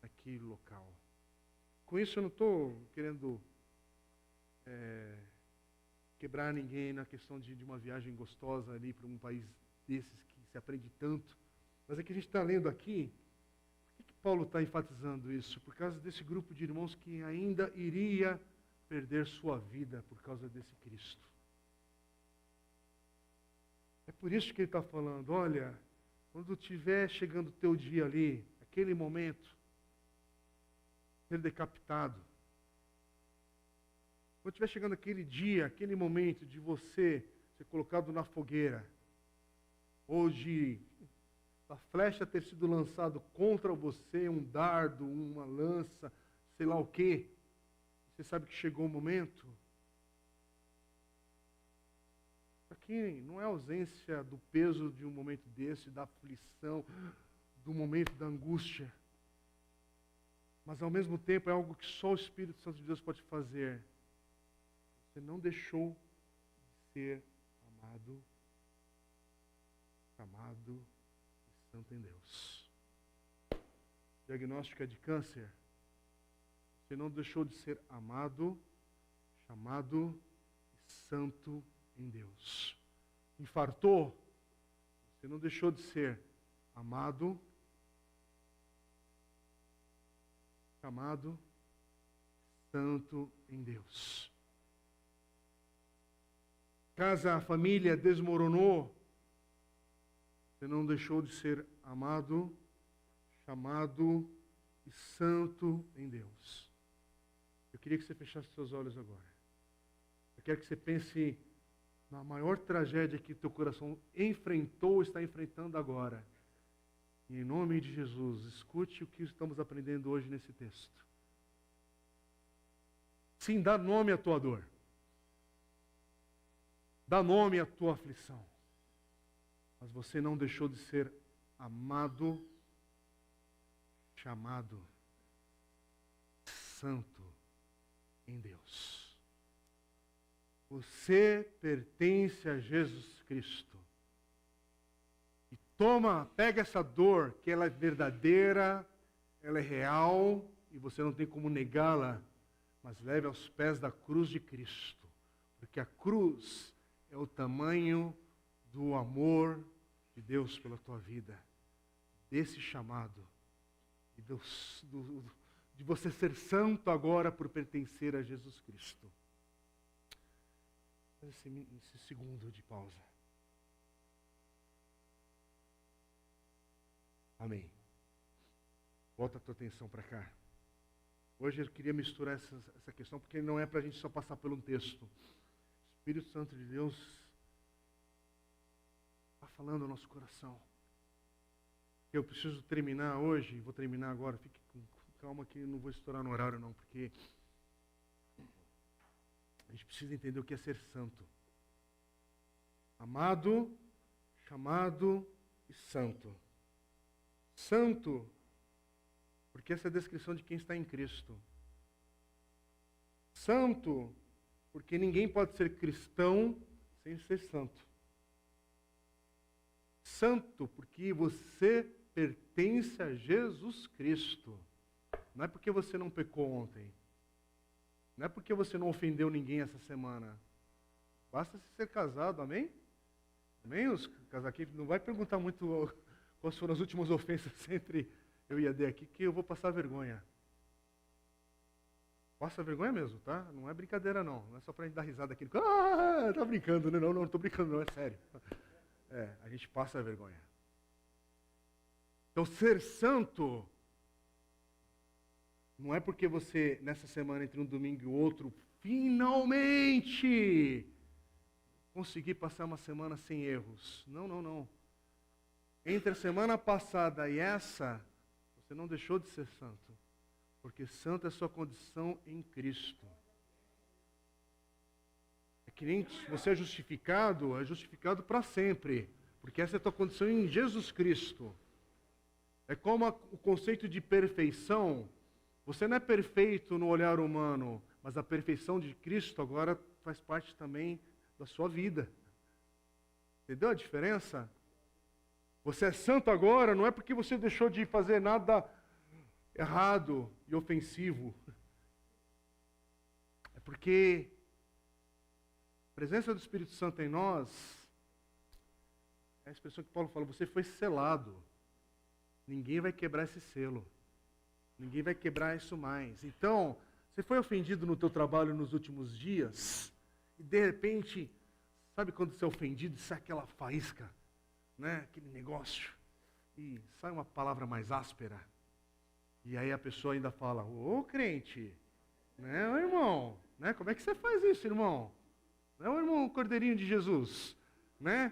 Naquele local. Com isso eu não estou querendo quebrar ninguém na questão de uma viagem gostosa ali para um país desses que se aprende tanto. Mas é que a gente está lendo aqui, por que Paulo está enfatizando isso? Por causa desse grupo de irmãos que ainda iria perder sua vida por causa desse Cristo. É por isso que ele está falando, olha, quando estiver chegando o teu dia ali, aquele momento, ser decapitado, quando estiver chegando aquele dia, aquele momento de você ser colocado na fogueira, ou de a flecha ter sido lançado contra você, um dardo, uma lança, sei lá o quê, você sabe que chegou o momento. Aqui não é ausência do peso de um momento desse, da aflição, do momento da angústia, mas ao mesmo tempo é algo que só o Espírito Santo de Deus pode fazer. Você não deixou de ser amado, chamado e santo em Deus. Diagnóstico é de câncer. Você não deixou de ser amado, chamado e santo em Deus. Infartou. Você não deixou de ser amado, chamado, santo em Deus. Casa, a família desmoronou. Você não deixou de ser amado, chamado e santo em Deus. Eu queria que você fechasse seus olhos agora. Eu quero que você pense na maior tragédia que teu coração enfrentou ou está enfrentando agora. E em nome de Jesus, escute o que estamos aprendendo hoje nesse texto. Sim, dá nome à tua dor. Dá nome à tua aflição. Mas você não deixou de ser amado, chamado, santo em Deus. Você pertence a Jesus Cristo. E pega essa dor, que ela é verdadeira, ela é real, e você não tem como negá-la, mas leve aos pés da cruz de Cristo. Porque a cruz é o tamanho do amor de Deus pela tua vida, desse chamado, de você ser santo agora por pertencer a Jesus Cristo. Esse segundo de pausa. Amém. Volta a tua atenção para cá. Hoje eu queria misturar essa questão, porque não é para a gente só passar por um texto. O Espírito Santo de Deus está falando ao nosso coração. Eu preciso terminar hoje, vou terminar agora, fique com calma que eu não vou estourar no horário não, porque a gente precisa entender o que é ser santo. Amado, chamado e santo. Santo, porque essa é a descrição de quem está em Cristo. Santo, porque ninguém pode ser cristão sem ser santo. Santo, porque você pertence a Jesus Cristo. Não é porque você não pecou ontem. Não é porque você não ofendeu ninguém essa semana. Basta ser casado, amém? Amém? Os casaquinhos, não vai perguntar muito quais foram as últimas ofensas entre eu e a D aqui, que eu vou passar vergonha. Passa vergonha mesmo, tá? Não é brincadeira, não. Não é só pra gente dar risada aqui. Ah, tá brincando, né? Não, não tô brincando, não, é sério. É, a gente passa vergonha. Então, ser santo não é porque você, nessa semana, entre um domingo e o outro, finalmente conseguir passar uma semana sem erros. Não, não, não. Entre a semana passada e essa, você não deixou de ser santo. Porque santo é a sua condição em Cristo. É que nem você é justificado para sempre. Porque essa é a tua condição em Jesus Cristo. É como o conceito de perfeição. Você não é perfeito no olhar humano, mas a perfeição de Cristo agora faz parte também da sua vida. Entendeu a diferença? Você é santo agora, não é porque você deixou de fazer nada errado e ofensivo. É porque a presença do Espírito Santo em nós, é a expressão que Paulo fala, você foi selado. Ninguém vai quebrar esse selo. Ninguém vai quebrar isso mais. Então, você foi ofendido no teu trabalho nos últimos dias, e de repente, sabe quando você é ofendido e sai aquela faísca, né? Aquele negócio, e sai uma palavra mais áspera. E aí a pessoa ainda fala, ô crente, né, ô irmão, né? Como é que você faz isso, irmão? Não é o irmão Cordeirinho de Jesus, né?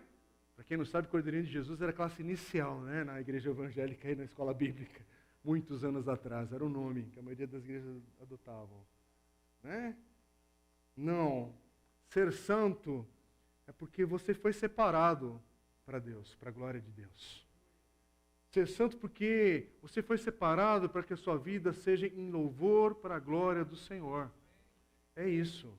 Para quem não sabe, Cordeirinho de Jesus era a classe inicial, né? Na igreja evangélica e na escola bíblica, muitos anos atrás, era o nome que a maioria das igrejas adotavam, né? Não, ser santo é porque você foi separado para Deus, para a glória de Deus. Ser santo porque você foi separado para que a sua vida seja em louvor para a glória do Senhor. É isso.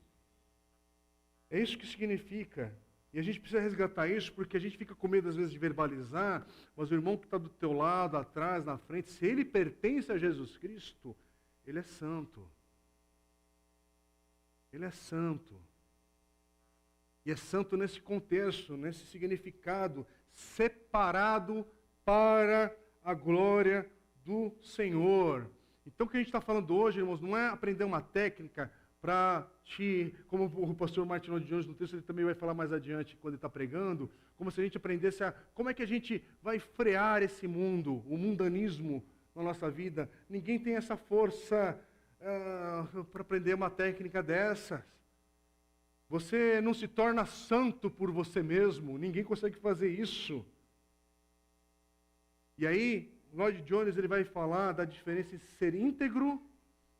É isso que significa. E a gente precisa resgatar isso porque a gente fica com medo às vezes de verbalizar, mas o irmão que está do teu lado, atrás, na frente, se ele pertence a Jesus Cristo, ele é santo. Ele é santo. E é santo nesse contexto, nesse significado, separado para a glória do Senhor. Então o que a gente está falando hoje, irmãos, não é aprender uma técnica para te, como o pastor Martin de hoje no texto, ele também vai falar mais adiante quando ele está pregando, como se a gente aprendesse como é que a gente vai frear esse mundo, o mundanismo na nossa vida. Ninguém tem essa força para aprender uma técnica dessas. Você não se torna santo por você mesmo, ninguém consegue fazer isso. E aí, Lloyd Jones ele vai falar da diferença entre ser íntegro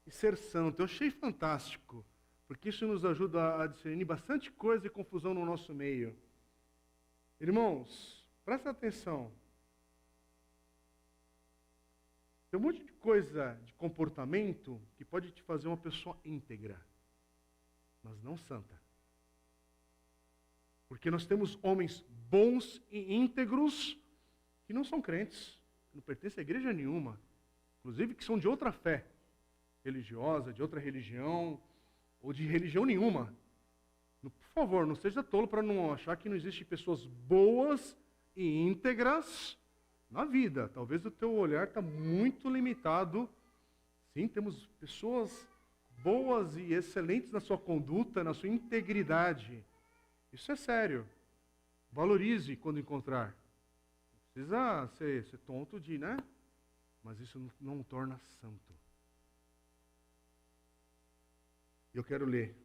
e ser santo. Eu achei fantástico, porque isso nos ajuda a discernir bastante coisa e confusão no nosso meio. Irmãos, presta atenção. Tem um monte de coisa de comportamento que pode te fazer uma pessoa íntegra, mas não santa. Porque nós temos homens bons e íntegros que não são crentes, que não pertencem a igreja nenhuma, inclusive que são de outra fé religiosa, de outra religião, ou de religião nenhuma. Por favor, não seja tolo para não achar que não existem pessoas boas e íntegras na vida. Talvez o teu olhar está muito limitado. Sim, temos pessoas boas e excelentes na sua conduta, na sua integridade. Isso é sério. Valorize quando encontrar. Não precisa ser tonto de, né? Mas isso não torna santo. Eu quero ler.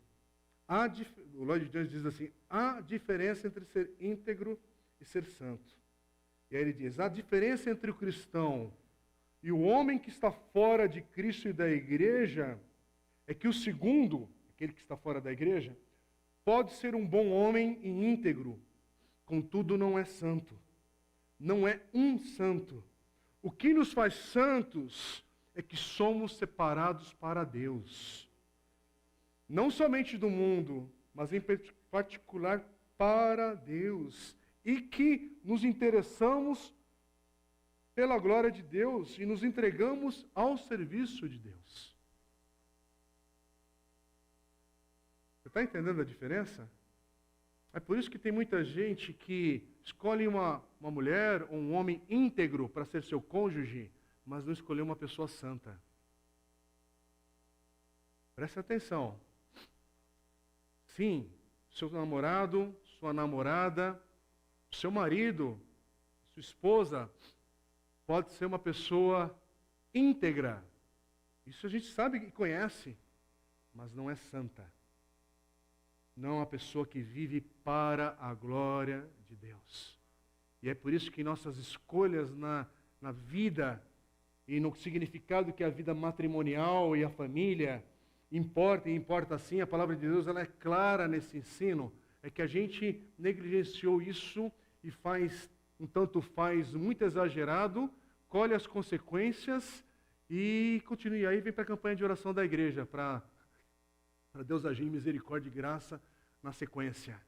O Lloyd Jones diz assim, há diferença entre ser íntegro e ser santo. E aí ele diz, a diferença entre o cristão e o homem que está fora de Cristo e da igreja é que o segundo, aquele que está fora da igreja, pode ser um bom homem e íntegro, contudo não é santo. Não é um santo. O que nos faz santos é que somos separados para Deus. Não somente do mundo, mas em particular para Deus. E que nos interessamos pela glória de Deus e nos entregamos ao serviço de Deus. Você está entendendo a diferença? É por isso que tem muita gente que escolhe uma mulher ou um homem íntegro para ser seu cônjuge, mas não escolheu uma pessoa santa. Preste atenção. Sim, seu namorado, sua namorada, seu marido, sua esposa, pode ser uma pessoa íntegra. Isso a gente sabe e conhece, mas não é santa. Não é uma pessoa que vive para a glória de Deus. E é por isso que nossas escolhas na vida e no significado que a vida matrimonial e a família importa, e importa sim, a palavra de Deus ela é clara nesse ensino, é que a gente negligenciou isso e faz um tanto faz muito exagerado, colhe as consequências e continue aí, vem para a campanha de oração da igreja, para Deus agir em misericórdia e graça na sequência.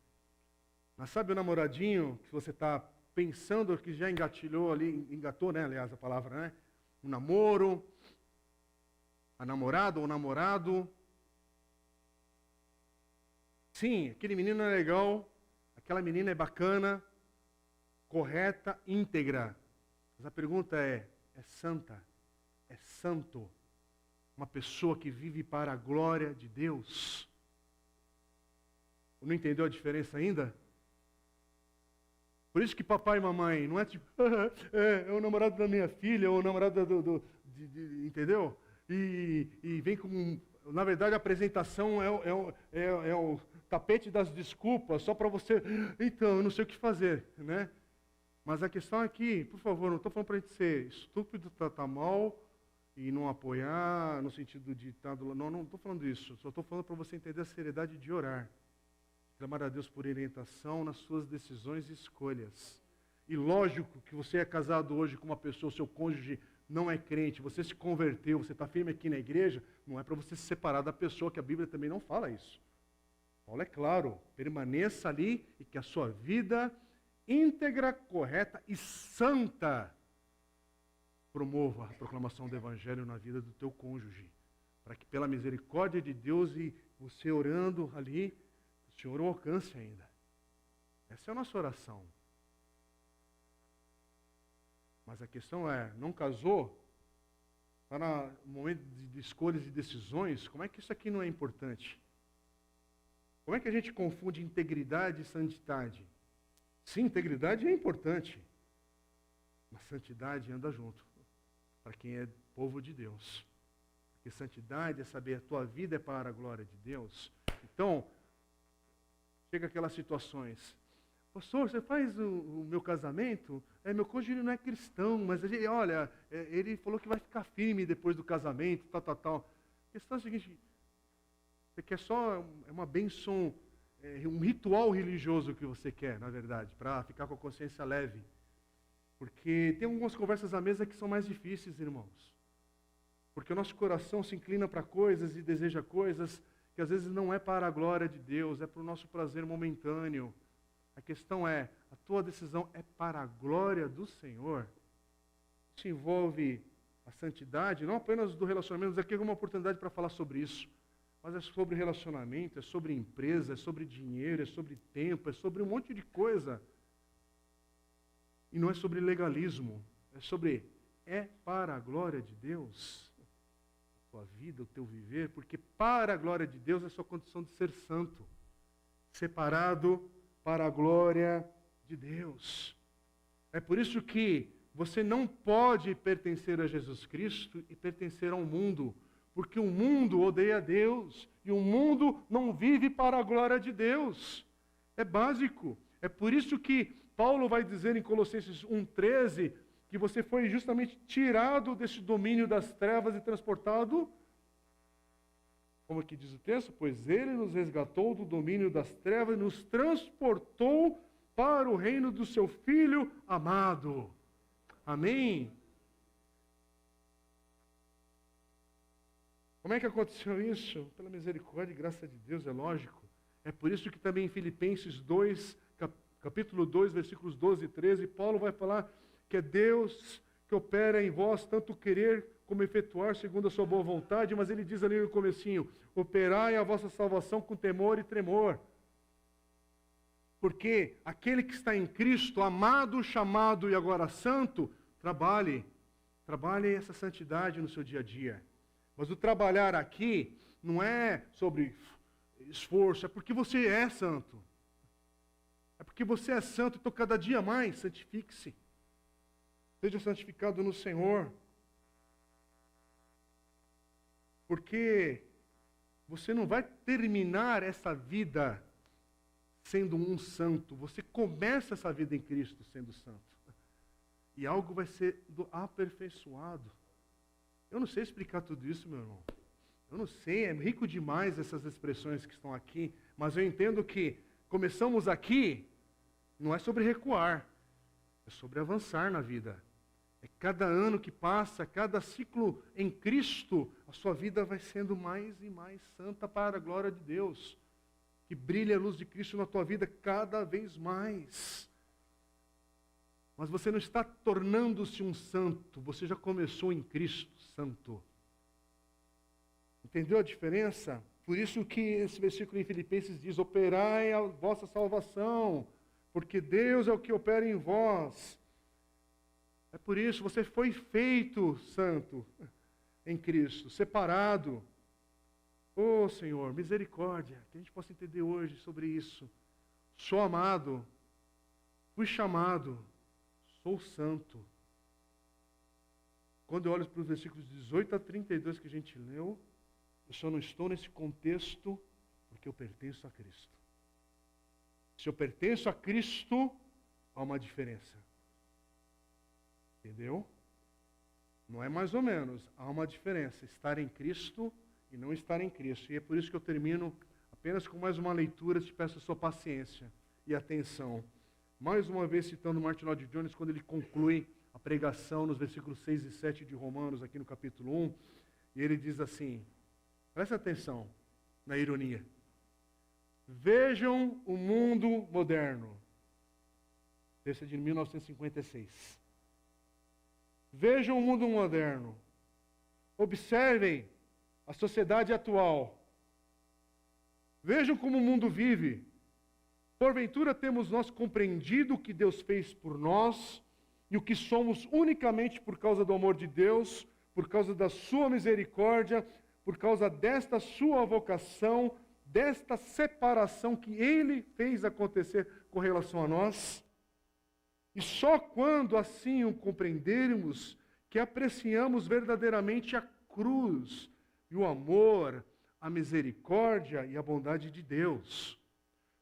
Mas sabe o namoradinho que você está pensando que já engatilhou ali, engatou, né, aliás, a palavra, né? Um namoro, a namorada ou namorado. Sim, aquele menino é legal, aquela menina é bacana, correta, íntegra. Mas a pergunta é santa? É santo? Uma pessoa que vive para a glória de Deus? Não entendeu a diferença ainda? Por isso que papai e mamãe não é tipo, é o namorado da minha filha, ou o namorado entendeu? E vem com, na verdade a apresentação é o tapete das desculpas, só para você, então, eu não sei o que fazer, né? Mas a questão aqui, por favor, não estou falando para a gente ser estúpido, tratar mal e não apoiar, no sentido de estar do lado. Não estou falando isso. Só estou falando para você entender a seriedade de orar. Clamar a Deus por orientação nas suas decisões e escolhas. E lógico que você é casado hoje com uma pessoa, seu cônjuge não é crente, você se converteu, você está firme aqui na igreja, não é para você se separar da pessoa, que a Bíblia também não fala isso. Paulo é claro, permaneça ali e que a sua vida íntegra, correta e santa promova a proclamação do Evangelho na vida do teu cônjuge, para que pela misericórdia de Deus e você orando ali, o Senhor o alcance ainda. Essa é a nossa oração. Mas a questão é, não casou? Está no momento de escolhas e decisões, como é que isso aqui não é importante? Como é que a gente confunde integridade e santidade? Sim, integridade é importante, mas santidade anda junto, para quem é povo de Deus. Porque santidade é saber a tua vida é para a glória de Deus. Então, chega aquelas situações. Pastor, você faz o meu casamento? Meu cônjuge não é cristão, mas olha, ele falou que vai ficar firme depois do casamento, tal. A questão é a seguinte, você quer só uma bênção, um ritual religioso que você quer, na verdade, para ficar com a consciência leve. Porque tem algumas conversas à mesa que são mais difíceis, irmãos. Porque o nosso coração se inclina para coisas e deseja coisas que às vezes não é para a glória de Deus, é para o nosso prazer momentâneo. A questão é, a tua decisão é para a glória do Senhor? Isso envolve a santidade, não apenas do relacionamento, mas aqui é uma oportunidade para falar sobre isso. Mas é sobre relacionamento, é sobre empresa, é sobre dinheiro, é sobre tempo, é sobre um monte de coisa. E não é sobre legalismo, é para a glória de Deus. A tua vida, o teu viver, porque para a glória de Deus é a sua condição de ser santo. Separado para a glória de Deus. É por isso que você não pode pertencer a Jesus Cristo e pertencer ao mundo, porque o mundo odeia Deus e o mundo não vive para a glória de Deus. É básico. É por isso que Paulo vai dizer em Colossenses 1,13 que você foi justamente tirado desse domínio das trevas e transportado, como aqui diz o texto, pois ele nos resgatou do domínio das trevas e nos transportou para o reino do seu Filho amado. Amém? Como é que aconteceu isso? Pela misericórdia e graça de Deus, é lógico. É por isso que também em Filipenses 2, capítulo 2, versículos 12 e 13, Paulo vai falar que é Deus que opera em vós tanto querer como efetuar segundo a sua boa vontade, mas ele diz ali no comecinho, operai a vossa salvação com temor e tremor. Porque aquele que está em Cristo, amado, chamado e agora santo, trabalhe essa santidade no seu dia a dia. Mas o trabalhar aqui não é sobre esforço, é porque você é santo. É porque você é santo, então cada dia mais santifique-se. Seja santificado no Senhor. Porque você não vai terminar essa vida sendo um santo. Você começa essa vida em Cristo sendo santo. E algo vai ser aperfeiçoado. Eu não sei explicar tudo isso, meu irmão. Eu não sei, é rico demais essas expressões que estão aqui, mas eu entendo que começamos aqui, não é sobre recuar, é sobre avançar na vida. É cada ano que passa, cada ciclo em Cristo, a sua vida vai sendo mais e mais santa para a glória de Deus. Que brilhe a luz de Cristo na tua vida cada vez mais. Mas você não está tornando-se um santo, você já começou em Cristo santo. Entendeu a diferença? Por isso que esse versículo em Filipenses diz: operai a vossa salvação, porque Deus é o que opera em vós. É por isso, você foi feito santo em Cristo, separado. Oh Senhor, misericórdia, que a gente possa entender hoje sobre isso. Sou amado, fui chamado, sou santo. Quando eu olho para os versículos 18 a 32 que a gente leu, eu só não estou nesse contexto porque eu pertenço a Cristo. Se eu pertenço a Cristo, há uma diferença. Entendeu? Não é mais ou menos, há uma diferença. Estar em Cristo e não estar em Cristo. E é por isso que eu termino apenas com mais uma leitura, te peço a sua paciência e atenção. Mais uma vez citando Martin Lloyd Jones, quando ele conclui a pregação nos versículos 6 e 7 de Romanos, aqui no capítulo 1, e ele diz assim, presta atenção na ironia. Vejam o mundo moderno. Esse é de 1956. Vejam o mundo moderno. Observem a sociedade atual. Vejam como o mundo vive. Porventura temos nós compreendido o que Deus fez por nós e o que somos unicamente por causa do amor de Deus, por causa da sua misericórdia, por causa desta sua vocação, desta separação que Ele fez acontecer com relação a nós. E só quando assim o compreendermos que apreciamos verdadeiramente a cruz e o amor, a misericórdia e a bondade de Deus.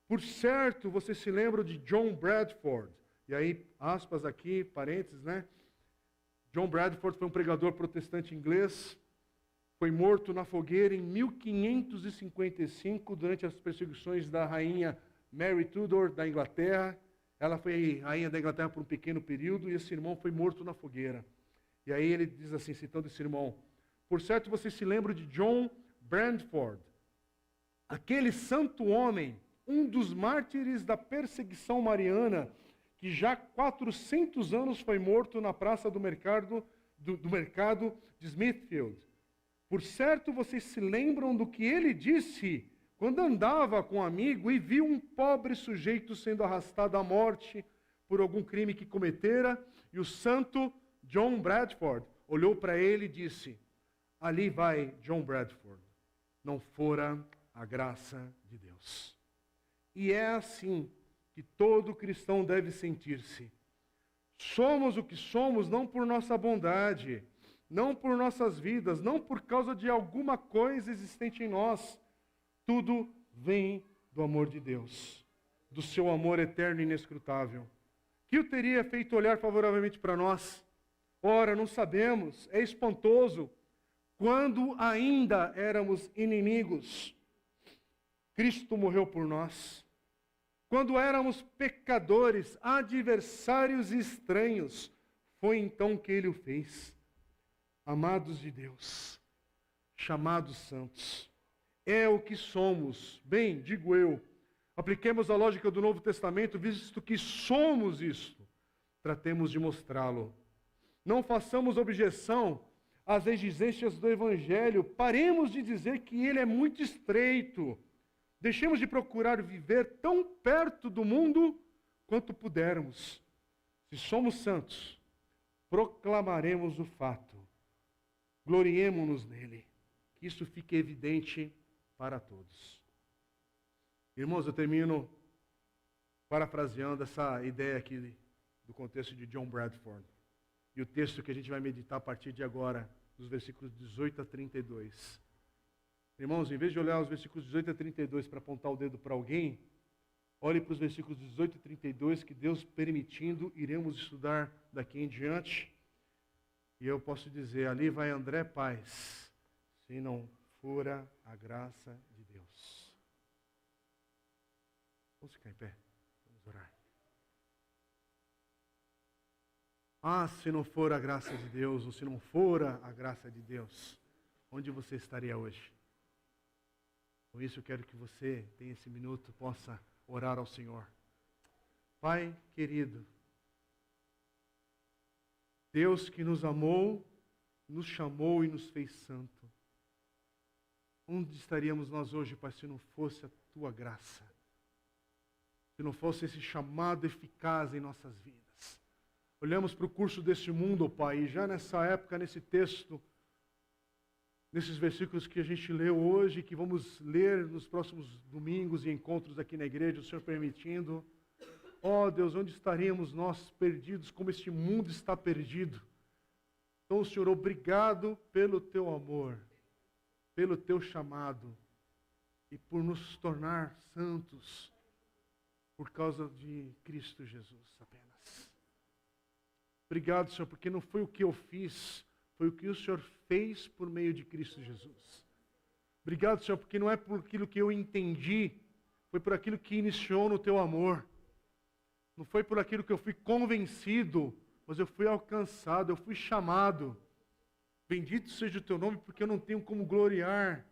Por certo, você se lembra de John Bradford, e aí, aspas aqui, parênteses, né? John Bradford foi um pregador protestante inglês, foi morto na fogueira em 1555, durante as perseguições da rainha Mary Tudor da Inglaterra. Ela foi rainha da Inglaterra por um pequeno período, e esse irmão foi morto na fogueira. E aí ele diz assim, citando esse irmão, por certo, você se lembra de John Bradford, aquele santo homem, um dos mártires da perseguição mariana, que já há 400 anos foi morto na praça do mercado de Smithfield. Por certo, vocês se lembram do que ele disse quando andava com um amigo e viu um pobre sujeito sendo arrastado à morte por algum crime que cometera, e o santo John Bradford olhou para ele e disse, ali vai John Bradford, não fora a graça de Deus. E é assim que todo cristão deve sentir-se. Somos o que somos não por nossa bondade, não por nossas vidas, não por causa de alguma coisa existente em nós. Tudo vem do amor de Deus, do seu amor eterno e inescrutável. Que o teria feito olhar favoravelmente para nós? Ora, não sabemos, é espantoso. Quando ainda éramos inimigos, Cristo morreu por nós. Quando éramos pecadores, adversários e estranhos, foi então que Ele o fez. Amados de Deus, chamados santos, é o que somos. Bem, digo eu, apliquemos a lógica do Novo Testamento, visto que somos isto, tratemos de mostrá-lo. Não façamos objeção às exigências do Evangelho, paremos de dizer que ele é muito estreito, Deixemos de procurar viver tão perto do mundo quanto pudermos. Se somos santos, proclamaremos o fato. Gloriemo-nos nele. Que isso fique evidente para todos. Irmãos, eu termino parafraseando essa ideia aqui do contexto de John Bradford. E o texto que a gente vai meditar a partir de agora, dos versículos 18 a 32. Irmãos, em vez de olhar os versículos 18 a 32 para apontar o dedo para alguém, olhe para os versículos 18 e 32, que Deus permitindo, iremos estudar daqui em diante. E eu posso dizer, ali vai André Paz, se não fora a graça de Deus. Vamos ficar em pé, vamos orar. Ah, se não for a graça de Deus, ou se não fora a graça de Deus, onde você estaria hoje? Com isso eu quero que você tenha esse minuto, possa orar ao Senhor. Pai querido, Deus que nos amou, nos chamou e nos fez santo. Onde estaríamos nós hoje, Pai, se não fosse a Tua graça? Se não fosse esse chamado eficaz em nossas vidas? Olhamos para o curso deste mundo, Pai, e já nessa época, nesse texto, nesses versículos que a gente leu hoje, que vamos ler nos próximos domingos e encontros aqui na igreja, o Senhor permitindo. Ó Deus, onde estaríamos nós perdidos, como este mundo está perdido? Então, Senhor, obrigado pelo Teu amor, pelo Teu chamado e por nos tornar santos por causa de Cristo Jesus apenas. Obrigado, Senhor, porque não foi o que eu fiz, foi o que o Senhor fez por meio de Cristo Jesus. Obrigado, Senhor, porque não é por aquilo que eu entendi, foi por aquilo que iniciou no Teu amor. Não foi por aquilo que eu fui convencido, mas eu fui alcançado, eu fui chamado. Bendito seja o Teu nome, porque eu não tenho como gloriar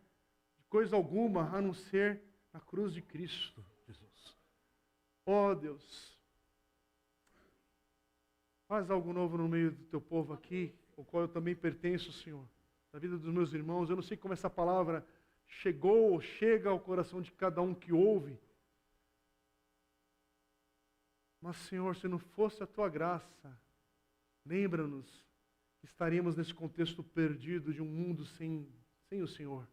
de coisa alguma, a não ser na cruz de Cristo, Jesus. Ó Deus, faz algo novo no meio do Teu povo aqui, ao qual eu também pertenço, Senhor, na vida dos meus irmãos. Eu não sei como essa palavra chegou ou chega ao coração de cada um que ouve. Mas, Senhor, se não fosse a Tua graça, lembra-nos que estaríamos nesse contexto perdido de um mundo sem o Senhor.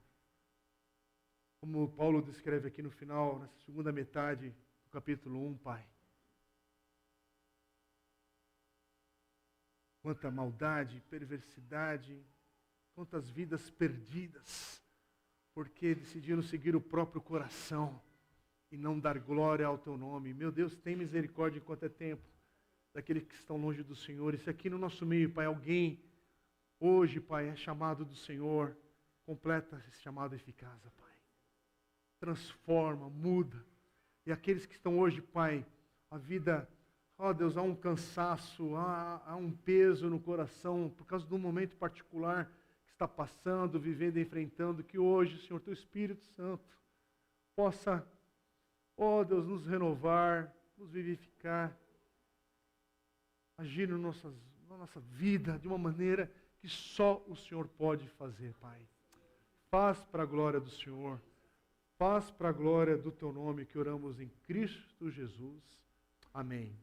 Como Paulo descreve aqui no final, nessa segunda metade do capítulo 1, Pai. Quanta maldade, perversidade, quantas vidas perdidas, porque decidiram seguir o próprio coração e não dar glória ao Teu nome. Meu Deus, tem misericórdia enquanto é tempo daqueles que estão longe do Senhor. E se aqui no nosso meio, Pai, alguém hoje, Pai, é chamado do Senhor, completa esse chamado eficaz, Pai. Transforma, muda. E aqueles que estão hoje, Pai, a vida... Ó Deus, há um cansaço, há um peso no coração, por causa de um momento particular que está passando, vivendo, enfrentando, que hoje, Senhor, Teu Espírito Santo possa, ó Deus, nos renovar, nos vivificar, agir na nossa vida de uma maneira que só o Senhor pode fazer, Pai. Faz para a glória do Senhor, faz para a glória do Teu nome que oramos em Cristo Jesus. Amém.